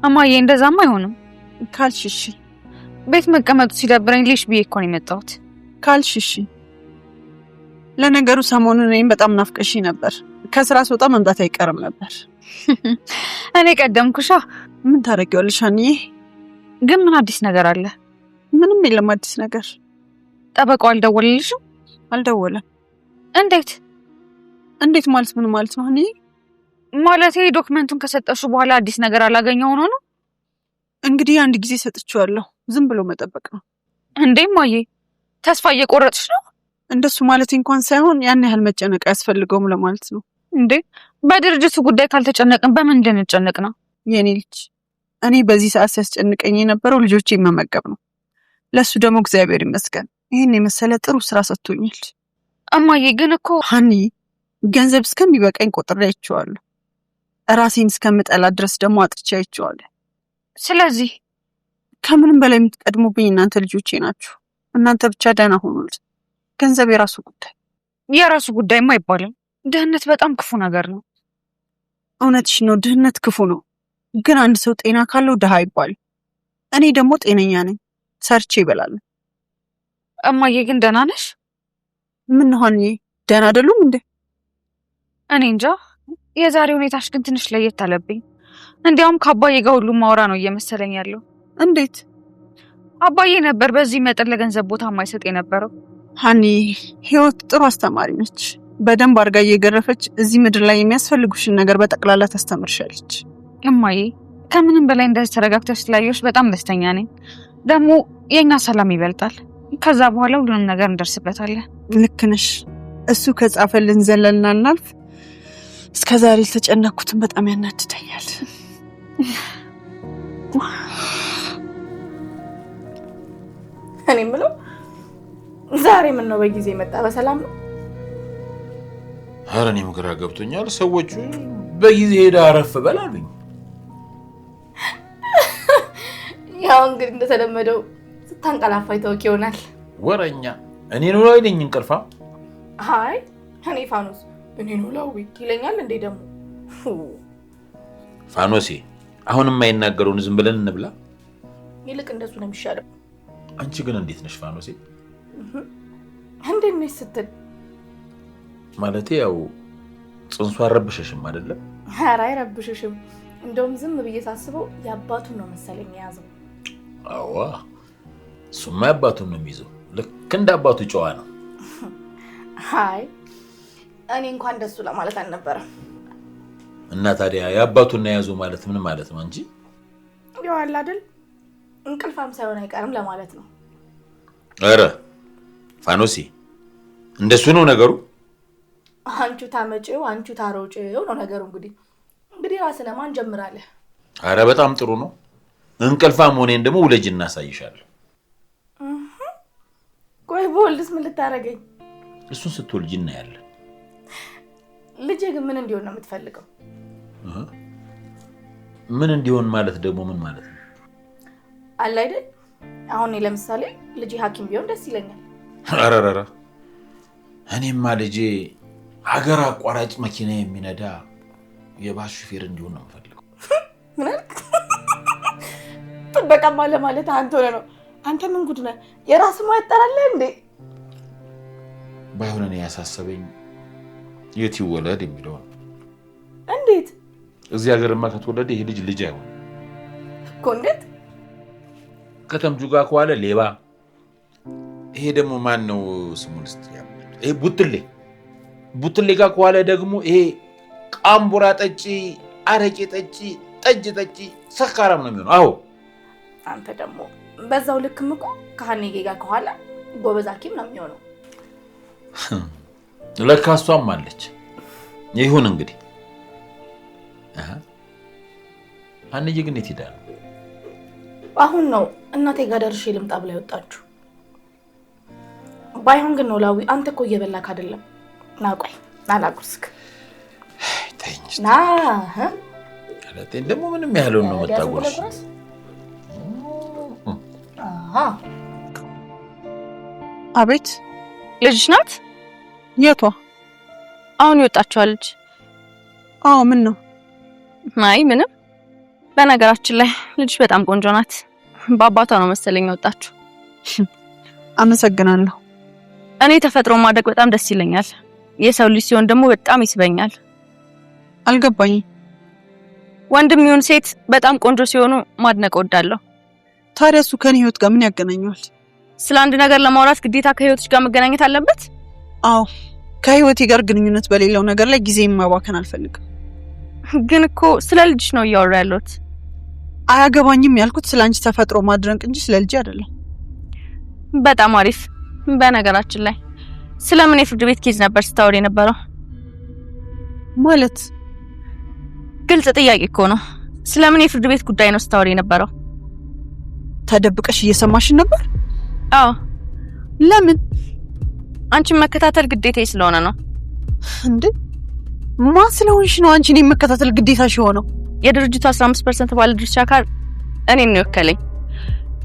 እማዬ፣ እንደዛማ አይሆንም። ካልሽ እሺ። ቤት መቀመጡ ሲደብረኝ ልሽ ብዬ እኮ ነው የመጣሁት። ካልሽ እሺ። ለነገሩ ሰሞኑን እኔም በጣም ናፍቀሽ ነበር። ከስራ ስወጣ መምጣት አይቀርም ነበር። እኔ ቀደምኩሻ። ምን ታደርጊዋለሽ ሀኒዬ? ግን ምን አዲስ ነገር አለ? ምንም የለም አዲስ ነገር። ጠበቃው አልደወለልሽም? አልደወለም። እንዴት ማለት ምን ማለት ነው ሀኒዬ? ማለቴ ዶክመንቱን ከሰጠሹ በኋላ አዲስ ነገር አላገኘው ሆኖ ነው? እንግዲህ አንድ ጊዜ ሰጥቼዋለሁ። ዝም ብሎ መጠበቅ ነው። እንዴ እማዬ፣ ተስፋ እየቆረጥሽ ነው? እንደሱ ማለት እንኳን ሳይሆን ያን ያህል መጨነቅ አያስፈልገውም ለማለት ነው። እንዴ በድርጅቱ ጉዳይ ካልተጨነቅን በምን እንድንጨነቅ ነው? የኔ ልጅ፣ እኔ በዚህ ሰዓት ሲያስጨንቀኝ የነበረው ልጆቼን መመገብ ነው። ለሱ ደግሞ እግዚአብሔር ይመስገን ይሄን የመሰለ ጥሩ ስራ ሰጥቶኛል። እማዬ ግን እኮ ሀኒ፣ ገንዘብ እስከሚበቃኝ ቆጥሬ አይቼዋለሁ። ራሴን እስከምጠላ ድረስ ደግሞ አጥቼ አይቼዋለሁ። ስለዚህ ከምንም በላይ የምትቀድሙብኝ እናንተ ልጆቼ ናችሁ። እናንተ ብቻ ደህና ሆኑልኝ። ገንዘብ የራሱ ጉዳይ። የራሱ ጉዳይማ አይባልም። ድህነት በጣም ክፉ ነገር ነው። እውነትሽ ነው፣ ድህነት ክፉ ነው። ግን አንድ ሰው ጤና ካለው ድሃ አይባልም። እኔ ደግሞ ጤነኛ ነኝ፣ ሰርቼ ይበላል። እማዬ ግን ደህና ነሽ? ምን ሆነ? ደህና አይደሉም እንዴ? እኔ እንጃ። የዛሬ ሁኔታሽ ግን ትንሽ ለየት አለብኝ። እንዲያውም ከአባዬ ጋር ሁሉም ማውራ ነው እየመሰለኝ ያለው። እንዴት? አባዬ ነበር በዚህ መጠን ለገንዘብ ቦታ የማይሰጥ የነበረው። ሀኒ፣ ህይወት ጥሩ አስተማሪ ነች። በደንብ አድርጋ እየገረፈች እዚህ ምድር ላይ የሚያስፈልጉሽን ነገር በጠቅላላ ታስተምርሻለች። እማዬ ከምንም በላይ እንደዚህ ተረጋግተሽ ስላየሁሽ በጣም ደስተኛ ነኝ። ደግሞ የኛ ሰላም ይበልጣል። ከዛ በኋላ ሁሉንም ነገር እንደርስበታለን። ልክ ነሽ። እሱ ከጻፈልን ዘለልና እናልፍ። እስከዛሬ ተጨነኩትን በጣም ያናድደኛል። እኔ የምለው ዛሬ ምን ነው በጊዜ መጣ? በሰላም ነው? ኧረ እኔም ግራ ገብቶኛል። ሰዎቹ በጊዜ ሄዳ አረፍ በላሉኝ። ያው እንግዲህ እንደተለመደው ስታንቀላፋ ይተውክ ይሆናል። ወረኛ እኔ ነው ላይ ነኝ እንቅልፋ። አይ እኔ ፋኖስ እኔ ነው ላዊ ይለኛል እንዴ ደግሞ። ፋኖሴ አሁን የማይናገረውን ዝም ብለን እንብላ። ይልቅ እንደሱ ነው የሚሻለው። አንቺ ግን እንዴት ነሽ ፋኖሴ? እንዴት ነሽ ስትል ማለቴ ያው ጽንሱ አረብሽሽም አይደለም? ኧረ አይረብሽሽም። እንደውም ዝም ብዬ ሳስበው ያባቱን ነው መሰለኝ የያዘው። አዋ እሱማ ያባቱን ነው የሚይዘው። ልክ እንደ አባቱ ጨዋ ነው። አይ እኔ እንኳን እንደሱ ለማለት አልነበረም። እና ታዲያ ያባቱን ያዙ ማለት ምን ማለት ነው እንጂ? ያው አለ አይደል እንቅልፋም ሳይሆን አይቀርም ለማለት ነው። ኧረ ፋኖሴ እንደሱ ነው ነገሩ። አንቺ ታመጪው አንቺ ታሮጪው ነው ነገሩ። እንግዲህ ራስህ ለማን ጀምራለህ? ኧረ በጣም ጥሩ ነው። እንቅልፋም ሆነን ደግሞ ውለጅ እናሳይሻለሁ። ቆይ በወልድስ ምን ልታረገኝ? እሱን ስትወልጂ እናያለን። ልጄ ግን ምን እንዲሆን ነው የምትፈልገው? ምን እንዲሆን ማለት ደግሞ ምን ማለት ነው? አለ አይደል አሁን ለምሳሌ ልጄ ሐኪም ቢሆን ደስ ይለኛል። አረረረ እኔማ ልጄ ሀገር አቋራጭ መኪና የሚነዳ የባስ ሹፌር እንዲሆን ነው የምፈልገው። ምን አልክ? ጥበቃማ ለማለት አንተ ሆነ ነው። አንተ ምን ጉድ ነህ? የራስህ ማይጠራለህ እንዴ? ባይሆን እኔ ያሳሰበኝ የት ይወለድ የሚለው ነው። እንዴት? እዚህ ሀገርማ ከተወለደ ይሄ ልጅ አይሆን እኮ። እንዴት? ከተምጁ ጋር ከዋለ ሌባ። ይሄ ደግሞ ማን ነው ስሙን እስቲ ይሄ ቡትሌ ጋር ከዋለ ደግሞ ይሄ ቃምቡራ ጠጪ፣ አረቄ ጠጪ፣ ጠጅ ጠጪ፣ ሰካራም ነው የሚሆነው። አዎ አንተ ደግሞ በዛው ልክም እኮ ከሀኔጌ ጋር ከኋላ ጎበዝ ሐኪም ነው የሚሆነው። ለካ እሷም አለች። ይሁን እንግዲህ ሀኔጌ ግን የት ሄዳ ነው? አሁን ነው እናቴ ጋር ደርሼ ልምጣ ብላ የወጣችሁ። ባይሆን ግን ነው ላዊ አንተ እኮ እየበላክ አይደለም። ና ቆይ ና ላጉርስክ። ተይኝ ና አለቴን ደግሞ ምንም ያህለውን ነው መታጎርሽ። አቤት ልጅሽ ናት? የቷ? አሁን ይወጣችኋል ልጅ? አዎ ምን ነው? አይ ምንም። በነገራችን ላይ ልጅሽ በጣም ቆንጆ ናት። በአባቷ ነው መሰለኝ ወጣችሁ። አመሰግናለሁ። እኔ ተፈጥሮ ማደግ በጣም ደስ ይለኛል። የሰው ልጅ ሲሆን ደግሞ በጣም ይስበኛል። አልገባኝም። ወንድም ይሁን ሴት በጣም ቆንጆ ሲሆኑ ማድነቅ እወዳለሁ። ታዲያ እሱ ከኔ ህይወት ጋር ምን ያገናኘዋል? ስለ አንድ ነገር ለማውራት ግዴታ ከህይወትሽ ጋር መገናኘት አለበት? አዎ ከህይወቴ ጋር ግንኙነት በሌለው ነገር ላይ ጊዜ ማባከን አልፈልግም። ግን እኮ ስለ ልጅሽ ነው እያወራ ያለሁት። አያገባኝም ያልኩት ስለ አንቺ ተፈጥሮ ማድነቅ እንጂ ስለ ልጅ አይደለም። በጣም አሪፍ። በነገራችን ላይ ስለምን የፍርድ ቤት ኬዝ ነበር ስታወሪ የነበረው? ማለት ግልጽ ጥያቄ እኮ ነው። ስለምን የፍርድ ቤት ጉዳይ ነው ስታወሪ የነበረው? ተደብቀሽ እየሰማሽን ነበር? አዎ። ለምን? አንቺን መከታተል ግዴታዬ ስለሆነ ነው። እንዴ ማን ስለሆንሽ ነው አንቺን የመከታተል ግዴታሽ የሆነው? የድርጅቱ 15% ባለድርሻ አካል እኔን ነው የወከለኝ።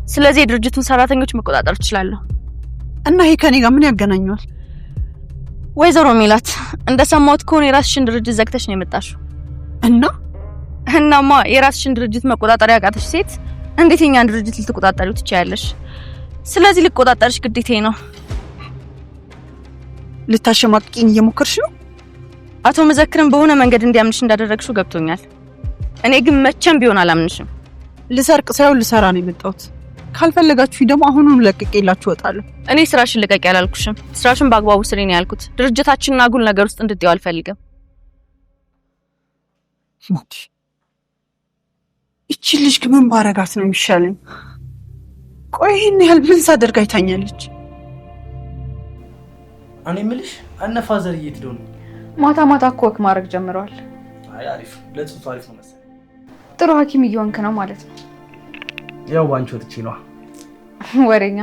ስለዚህ የድርጅቱን ሰራተኞች መቆጣጠር እችላለሁ። እና ይሄ ከኔ ጋር ምን ያገናኘዋል? ወይዘሮ ሜላት እንደሰማሁት ከሆነ የራስሽን ድርጅት ዘግተሽ ነው የመጣሽው። እናማ የራስሽን ድርጅት መቆጣጠር ያቃተሽ ሴት እንዴት የኛን ድርጅት ልትቆጣጠሪው ትችያለሽ? ስለዚህ ልቆጣጠርሽ ግዴታዬ ነው። ልታሸማቅቂኝ እየሞከርሽ ነው? አቶ መዘክርን በሆነ መንገድ እንዲያምንሽ እንዳደረግሽው ገብቶኛል። እኔ ግን መቼም ቢሆን አላምንሽም። ልሰርቅ ሳይሆን ልሰራ ነው የመጣሁት። ካልፈለጋችሁ ደግሞ አሁኑኑ ለቅቄላችሁ እወጣለሁ። እኔ ስራሽን ልቀቂ ያላልኩሽም። ስራሽን በአግባቡ ስሪ ነው ያልኩት። ድርጅታችንን አጉል ነገር ውስጥ እንድትይው አልፈልግም። እቺ ልጅ ምን ባረጋት ነው የሚሻለኝ? ቆይ ይሄን ያህል ምን ሳደርግ አይታኛለች? እኔ የምልሽ አነፋዘር እየትደው ነው? ማታ ማታ እኮ ወክ ማድረግ ጀምረዋል። አይ አሪፍ፣ ለጽሁፍ አሪፍ ነው መሰለኝ። ጥሩ ሐኪም እየሆንክ ነው ማለት ነው። ያው ባንቺ ወጥቼ ነው። ወሬኛ።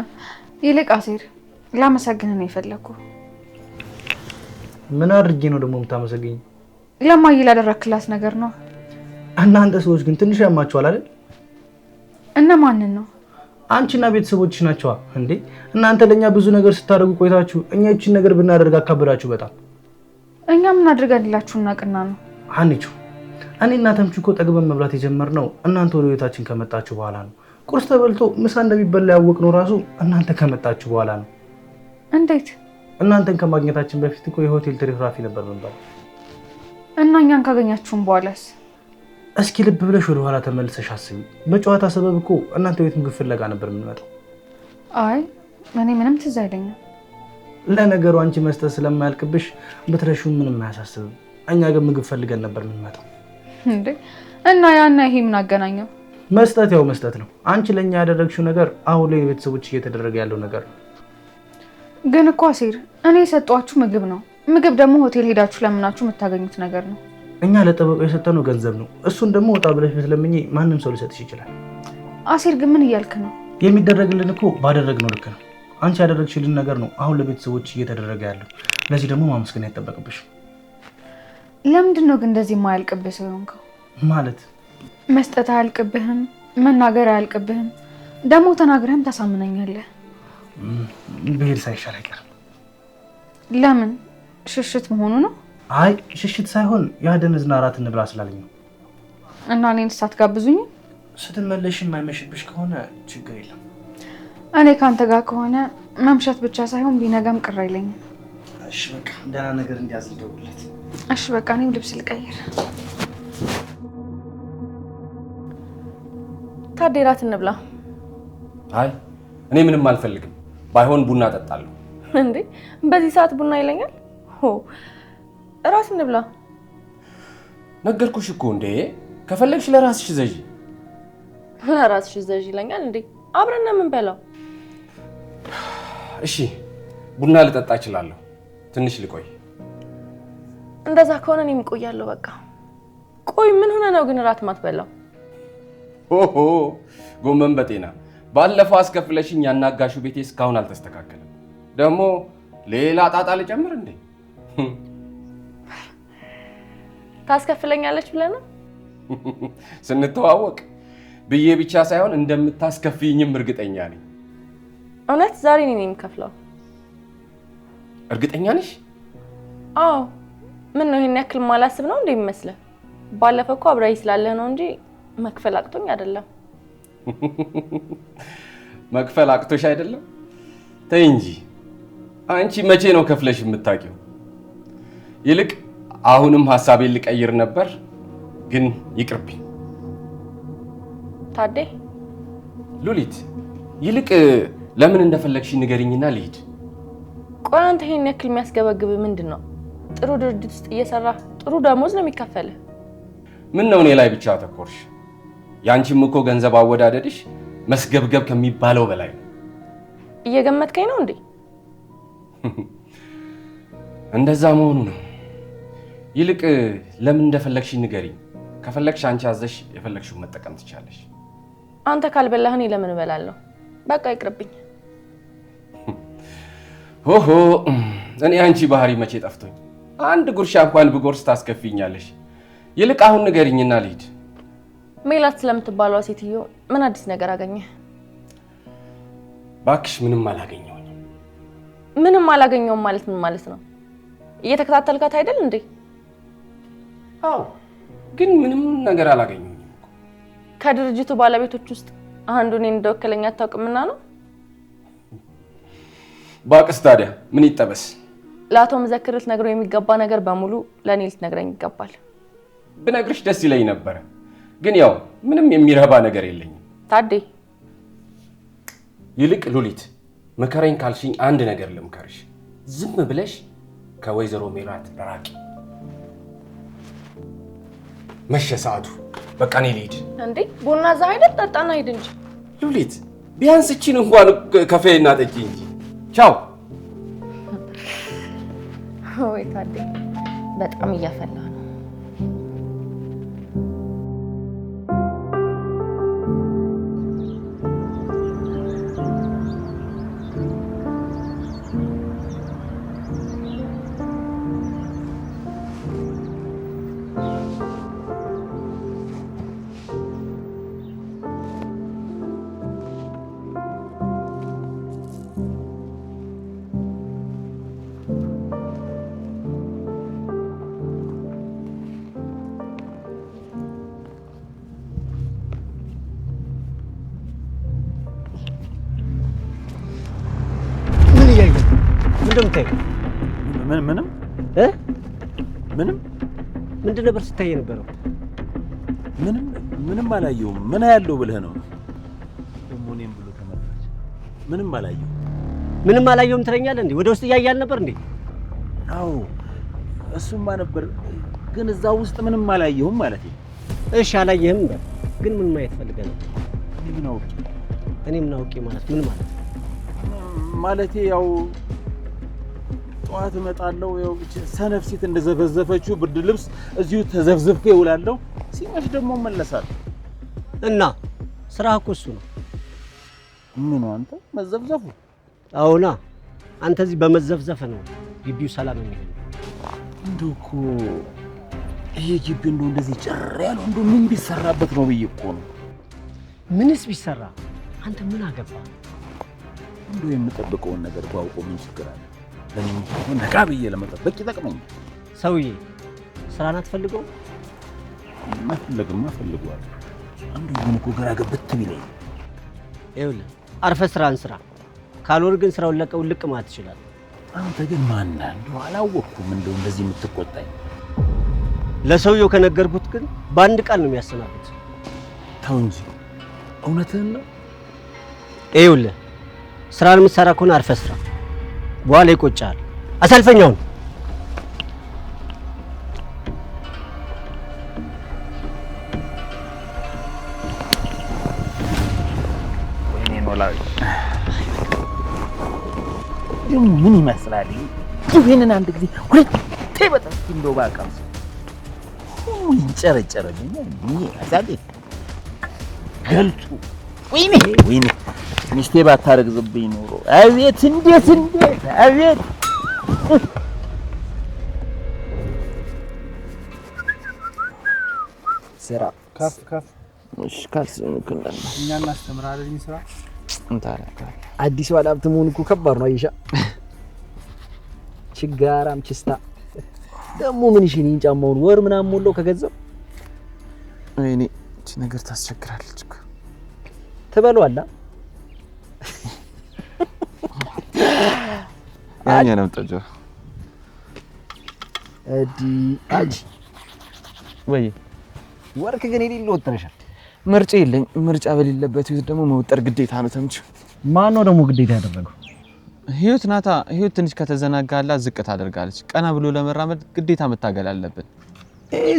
ይልቅ አሴር ላመሰግንህ ነው የፈለኩ። ምን አድርጌ ነው ደግሞ የምታመሰግኝ? ለማዬ ላደረክላት ነገር ነው። እናንተ ሰዎች ግን ትንሽ ያማችኋል አይደል? እና ማንን ነው? አንቺና ቤተሰቦችሽ ናቸዋ እንዴ? እናንተ ለኛ ብዙ ነገር ስታደርጉ ቆይታችሁ እኛ እቺን ነገር ብናደርግ አካበዳችሁ በጣም። እኛ ምን አድርገንላችሁ እናቅና ነው? አንቺ እኔና ተምቹ እኮ ጠግበን መብላት የጀመርነው እናንተ ወደ ቤታችን ከመጣችሁ በኋላ ነው። ቁርስ ተበልቶ ምሳ እንደሚበላ ያወቅነው ራሱ እናንተ ከመጣችሁ በኋላ ነው። እንዴት? እናንተን ከማግኘታችን በፊት እኮ የሆቴል ትሪፍራፊ ነበር መንበል። እና እኛን ካገኛችሁን በኋላስ? እስኪ ልብ ብለሽ ወደ ኋላ ተመልሰሽ አስቢ። በጨዋታ ሰበብ እኮ እናንተ ቤት ምግብ ፍለጋ ነበር የምንመጣው። አይ እኔ ምንም ትዝ አይለኝም። ለነገሩ አንቺ መስጠት ስለማያልቅብሽ ብትረሺው ምንም አያሳስብም። እኛ ግን ምግብ ፈልገን ነበር የምንመጣው። እንዴ እና ያና ይሄ ምን አገናኘው? መስጠት ያው መስጠት ነው። አንቺ ለኛ ያደረግሽው ነገር አሁን ላይ ቤተሰቦች እየተደረገ ያለው ነገር ነው። ግን እኮ አሴር እኔ የሰጧችሁ ምግብ ነው። ምግብ ደግሞ ሆቴል ሄዳችሁ ለምናችሁ የምታገኙት ነገር ነው። እኛ ለጠበቃው የሰጠነው ገንዘብ ነው። እሱን ደግሞ ወጣ ብለሽ ብትለምኚ ማንም ሰው ሊሰጥሽ ይችላል። አሴር ግን ምን እያልክ ነው? የሚደረግልን እኮ ባደረግነው ልክ ነው። አንቺ ያደረግሽልን ነገር ነው አሁን ለቤተሰቦች እየተደረገ ያለው። ለዚህ ደግሞ ማመስገን አይጠበቅብሽም። ለምንድን ነው ግን እንደዚህ የማያልቅብህ ሰው የሆንከው? ማለት መስጠት አያልቅብህም፣ መናገር አያልቅብህም። ደግሞ ተናግረህም ታሳምነኛለህ። ብሄድ ሳይሻል አይቀርም። ለምን? ሽሽት መሆኑ ነው? አይ ሽሽት ሳይሆን ያደንዝና እራት እንብላ ስላለኝ ነው። እና እኔን ሳትጋብዙኝ? ስትመለሽ የማይመሽብሽ ከሆነ ችግር የለም። እኔ ካንተ ጋር ከሆነ መምሸት ብቻ ሳይሆን ቢነጋም ቅር አይለኝም። እሺ በቃ ደህና ነገር እንዲያዝ ልደውልለት። እሺ በቃ እኔም ልብስ ልቀይር። ታዲያ እራት እንብላ። አይ እኔ ምንም አልፈልግም። ባይሆን ቡና ጠጣለሁ። እንዴ በዚህ ሰዓት ቡና ይለኛል? ሆ እራት እንብላ። ነገርኩሽ እኮ እንዴ። ከፈለግሽ ለራስሽ ዘዢ። ለራስሽ ዘዢ ይለኛል እንዴ? አብረን ነው የምንበላው። እሺ ቡና ልጠጣ እችላለሁ። ትንሽ ልቆይ። እንደዛ ከሆነ እኔም እቆያለሁ። በቃ ቆይ ምን ሆነ ነው ግን እራት ማትበላው? ኦሆ ጎመን በጤና ባለፈው አስከፍለሽኝ ያናጋሹ ቤቴ እስካሁን አልተስተካከለም። ደግሞ ሌላ ጣጣ ልጨምር እንዴ? ታስከፍለኛለች ብለህ ነው? ስንተዋወቅ ብዬ ብቻ ሳይሆን እንደምታስከፍይኝም እርግጠኛ ነኝ። እውነት ዛሬ እኔ ነኝ የምከፍለው። እርግጠኛ ነሽ? አዎ። ምን ነው ይሄን ያክል ማላስብ ነው እንዴ የሚመስለው? ባለፈው እኮ አብራይ ስላለህ ነው እንጂ መክፈል አቅቶኝ አይደለም። መክፈል አቅቶሽ አይደለም? ተይ እንጂ አንቺ መቼ ነው ከፍለሽ የምታውቂው? ይልቅ አሁንም ሐሳቤን ልቀይር ነበር ግን ይቅርብኝ። ታዴ ሉሊት፣ ይልቅ ለምን እንደፈለግሽ ንገሪኝና ልሂድ። ቆይ አንተ ይሄን ያክል የሚያስገበግብ ምንድን ነው? ጥሩ ድርጅት ውስጥ እየሰራ ጥሩ ደሞዝ ነው የሚከፈልህ። ምን ነው እኔ ላይ ብቻ አተኮርሽ? ያንቺም እኮ ገንዘብ አወዳደድሽ መስገብገብ ከሚባለው በላይ ነው። እየገመትከኝ ነው እንዴ? እንደዛ መሆኑ ነው። ይልቅ ለምን እንደፈለግሽ ንገሪኝ። ከፈለግሽ አንቺ አዘሽ የፈለግሽው መጠቀም ትቻለሽ። አንተ ካልበላህ እኔ ለምን እበላለሁ? በቃ ይቅርብኝ። ሆሆ እኔ አንቺ ባህሪ መቼ ጠፍቶኝ? አንድ ጉርሻ እንኳን ብጎርስ ታስከፊኛለሽ። ይልቅ አሁን ንገሪኝና ልሂድ። ሜላት ስለምትባለዋ ሴትዮ ምን አዲስ ነገር አገኘ? ባክሽ ምንም አላገኘሁኝም። ምንም አላገኘውም ማለት ምን ማለት ነው? እየተከታተልካት አይደል እንዴ? አዎ፣ ግን ምንም ነገር አላገኘሁኝም። ከድርጅቱ ባለቤቶች ውስጥ አንዱ እኔን እንደወከለኝ አታውቅምና ነው? ባክስ ታዲያ ምን ይጠበስ? ለአቶ መዘክር ልትነግረው የሚገባ ነገር በሙሉ ለእኔ ልትነግረኝ ይገባል። ብነግርሽ ደስ ይለኝ ነበረ፣ ግን ያው ምንም የሚረባ ነገር የለኝም። ታዴ ይልቅ ሉሊት መከረኝ ካልሽኝ አንድ ነገር ልምከርሽ። ዝም ብለሽ ከወይዘሮ ሜላት ራቂ። መሸ ሰዓቱ። በቃ እኔ ልሂድ። እንዴ ቡና እዛ አይደል? ጠጣና ሂድ እንጂ። ሉሊት ቢያንስ እቺን እንኳን ከፌና ጠጪ እንጂ። ቻው። ወይ ታዲያ በጣም እያፈላ ነው። ምንድን ነበር ስታይ የነበረው? ምንም አላየሁም። ምን ያለው ብለህ ነው? ደግሞ እኔም ብሎ ተመለሰ። ምንም አላየሁም ትለኛለህ እንዴ? ወደ ውስጥ እያያል ነበር እንዴ? አዎ እሱማ ነበር፣ ግን እዛ ውስጥ ምንም አላየሁም ማለት ነው። እሺ አላየህም እንዴ? ግን ምን ማየት ፈልገህ ነው? እኔ ምን አውቄ ማለት ምን ማለት ነው? ማለቴ ያው ጠዋት እመጣለሁ፣ ያው ሰነፍ ሴት እንደዘፈዘፈችው ብርድ ልብስ እዚሁ ተዘፍዝፌ እውላለሁ። ሲመሽ ደግሞ እመለሳለሁ። እና ስራ እኮ እሱ ነው። ምን አንተ መዘፍዘፉ? አዎና አንተ እዚህ በመዘፍዘፍ ነው ግቢው ሰላም የሚሆነው። እንደው እኮ ይሄ ግቢ እንደው እንደዚህ ጭር ያለው እንደው ምን ቢሰራበት ነው ብዬ እኮ ነው። ምንስ ቢሰራ አንተ ምን አገባ? እንደው የምጠብቀውን ነገር ባውቆ ምን ችግር አለ? ለምን ነቃ ብዬ ለመጠበቅ ይጠቅመኛል። ሰውዬ ስራን አትፈልገው? ማፈልግማ ፈልገዋለሁ። አንዱ ይሁን እኮ ግራ ገብት ቢለኝ። ይኸውልህ አርፈህ ስራን ስራ፣ ካልሆነ ግን ስራውን ለቀው ልቅ ማለት ትችላለህ። አንተ ግን ማን ነህ? እንደው አላወቅኩም እንደው እንደዚህ የምትቆጣኝ። ለሰውየው ከነገርኩት ግን በአንድ ቃል ነው የሚያሰናብት። ተው እንጂ እውነትህን ነው። ይኸውልህ ስራን የምትሰራ ከሆነ አርፈህ ስራ፣ በኋላ ይቆጫል። አሳልፈኛውን ወይኔ ኖላዊ ደግሞ ምን ይመስላል? ይሄንን አንድ ጊዜ ሁለቴ በጣም እንደው ባቀምስ ይንጨረጨረልኝ እንዴ አዛዴ ገልጡ። ወይኔ ሚስቴ ባታረግዝብኝ ኖሮ አቤት እንዴት አቤት። ስራ ከፍ እሺ ካልሰንኩና እኛ እናስተምራለን። ስራ እንታረካ አዲስ ባለሀብት መሆን እኮ ከባድ ነው። አይሻ ችጋራም ችስታ ደግሞ ምን ይሽን ጫማውን ወር ምናምን ሞላው ከገዛው። እኔ እቺ ነገር ታስቸግራለች እኮ ትበሏላ። ያኛ ነው ጠጆ አጂ ወይ ወርክ ግን የሌለው ወጥረሻል። ምርጫ የለኝ። ምርጫ በሌለበት ህይወት ደግሞ መውጠር ግዴታ ነው። ተምቹ ማን ነው ደግሞ ግዴታ ያደረገው? ህይወት ናታ። ህይወት ትንሽ ከተዘናጋላ ዝቅ ታደርጋለች። ቀና ብሎ ለመራመድ ግዴታ መታገል አለብን።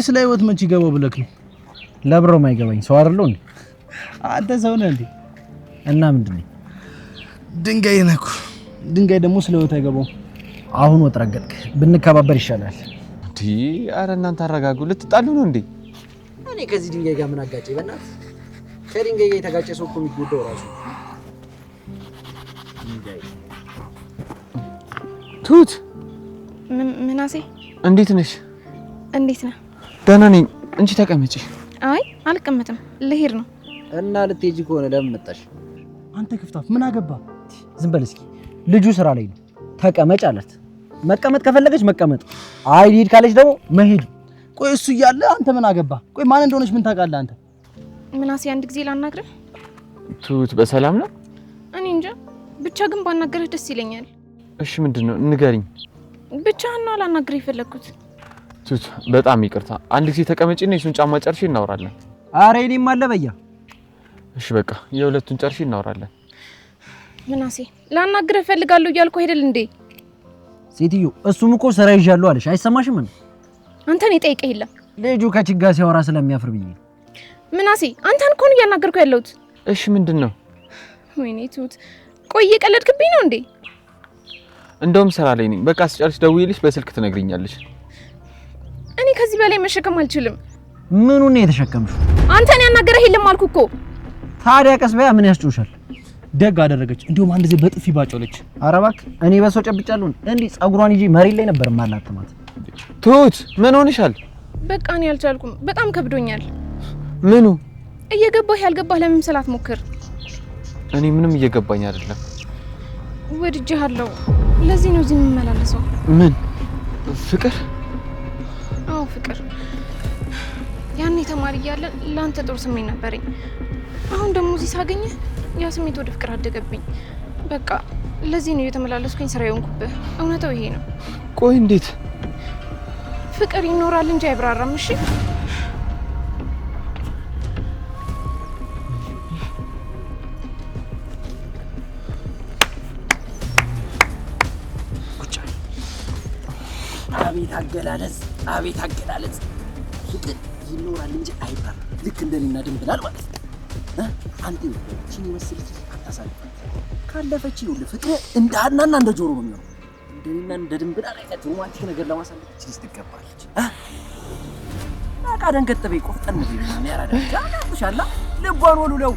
ስለ ህይወት መች ይገባው ብለክ ነው? ለብረው ማይገባኝ ሰው አይደለው እንዴ? አንተ ሰው ነህ እንዴ? እና ምንድነው? ድንጋይ ነህ እኮ። ድንጋይ ደግሞ ስለ ህይወት አይገባው። አሁን ወጥ ረገጥክ። ብንከባበር ይሻላል። እንዴ አረ እናንተ አረጋጉ። ልትጣሉ ነው እንዴ? እኔ ከዚህ ድንጋይ ጋር ምን አጋጨኝ? በእናትህ ከድንጋይ ጋር የተጋጨ ሰው እኮ የሚጎዳው ራሱ ድንጋይ። ቱት ምናሴ እንዴት ነሽ? እንዴት ነህ? ደህና ነኝ። እንጂ ተቀመጪ። አይ አልቀመጥም፣ ልሄድ ነው። እና ልትሄጂ ከሆነ ለምን መጣሽ? አንተ ክፍታፍ ምን አገባ? ዝም በል እስኪ። ልጁ ስራ ላይ ነው። ተቀመጭ አለት። መቀመጥ ከፈለገች መቀመጥ፣ አይ ልሂድ ካለች ደግሞ መሄድ። ቆይ እሱ እያለ አንተ ምን አገባ? ቆይ ማን እንደሆነች ምን ታውቃለህ አንተ? ምናሴ አንድ ጊዜ ላናግርህ። ቱት በሰላም ነው? እኔ እንጃ፣ ብቻ ግን ባናገርህ ደስ ይለኛል። እሺ ምንድነው? ንገሪኝ። ብቻህን ነው ላናግርህ የፈለኩት። ቱት በጣም ይቅርታ። አንድ ጊዜ ተቀመጪና የሱን ጫማ ጨርሼ እናወራለን። አረ እኔም አለ በያ። እሺ በቃ የሁለቱን ጨርሼ እናወራለን። ምናሴ ላናግርህ እፈልጋለሁ እያልኩ አይደል እንዴ? ሴትዮ እሱም እኮ ስራ ይዣለሁ አለሽ አይሰማሽም እንዴ? አንተን የጠየቀህ የለም። ልጁ ከችጋ ሲያወራ ስለሚያፍር ብዬ ምናሴ አንተን እኮ ነው እያናገርኩ ያለሁት። እሺ ምንድነው? ወይኔ ትሁት ቆይ እየቀለድክብኝ ነው እንዴ? እንደውም ስራ ላይ ነኝ። በቃ ስጨርስ ደውዬልሽ በስልክ ትነግሪኛለሽ። እኔ ከዚህ በላይ መሸከም አልችልም። ምኑን ነው የተሸከምሽው? አንተን ያናገረህ የለም አልኩ እኮ። ታዲያ ቀስ በያ ምን ያስጮሻል? ደግ አደረገች። እንዲሁም አንድ ጊዜ በጥፊ ባጮለች። ኧረ እባክህ እኔ በሰው ጨብጫለሁ እንዴ? ጸጉሯን ይዤ መሬት ላይ ነበር ማላጥማት። ትሁት ምን ሆነሻል? በቃ እኔ አልቻልኩም። በጣም ከብዶኛል። ምኑ? እየገባህ ያልገባህ ለመምሰል አትሞክር። እኔ ምንም እየገባኝ አይደለም። ወድጄሃለሁ። ለዚህ ነው እዚህ የምመላለሰው። ምን ፍቅር? አዎ ፍቅር። ያኔ ተማሪ እያለን ለአንተ ጥሩ ስሜት ነበረኝ። አሁን ደግሞ እዚህ ሳገኘህ ያ ስሜት ወደ ፍቅር አደገብኝ። በቃ ለዚህ ነው የተመላለስኩኝ ስራ የሆንኩብህ። እውነታው ይሄ ነው። ቆይ እንዴት? ፍቅር ይኖራል እንጂ አይብራራም። እሺ አቤት አገላለጽ፣ አቤት አገላለጽ። ፍቅር ይኖራል እንጂ አይብራራም። ልክ እንደኔና ድንብላል ማለት ነው። አንተ እቺን መስልት አታሳልፋት። ካለፈች ይኸውልህ ፍቅር እንደ ሀናና እንደ ጆሮ ነው የሚሆነው። እንደኔና እንደ ድንብላል አይነት ሮማንቲክ ነገር ለማሳለፍ እቺ ትገባለች። በቃ ደንገጥ በይ፣ ቆፍጠን በይ። ምን ያራዳ ጃናሻላ ልቧን ወሉለው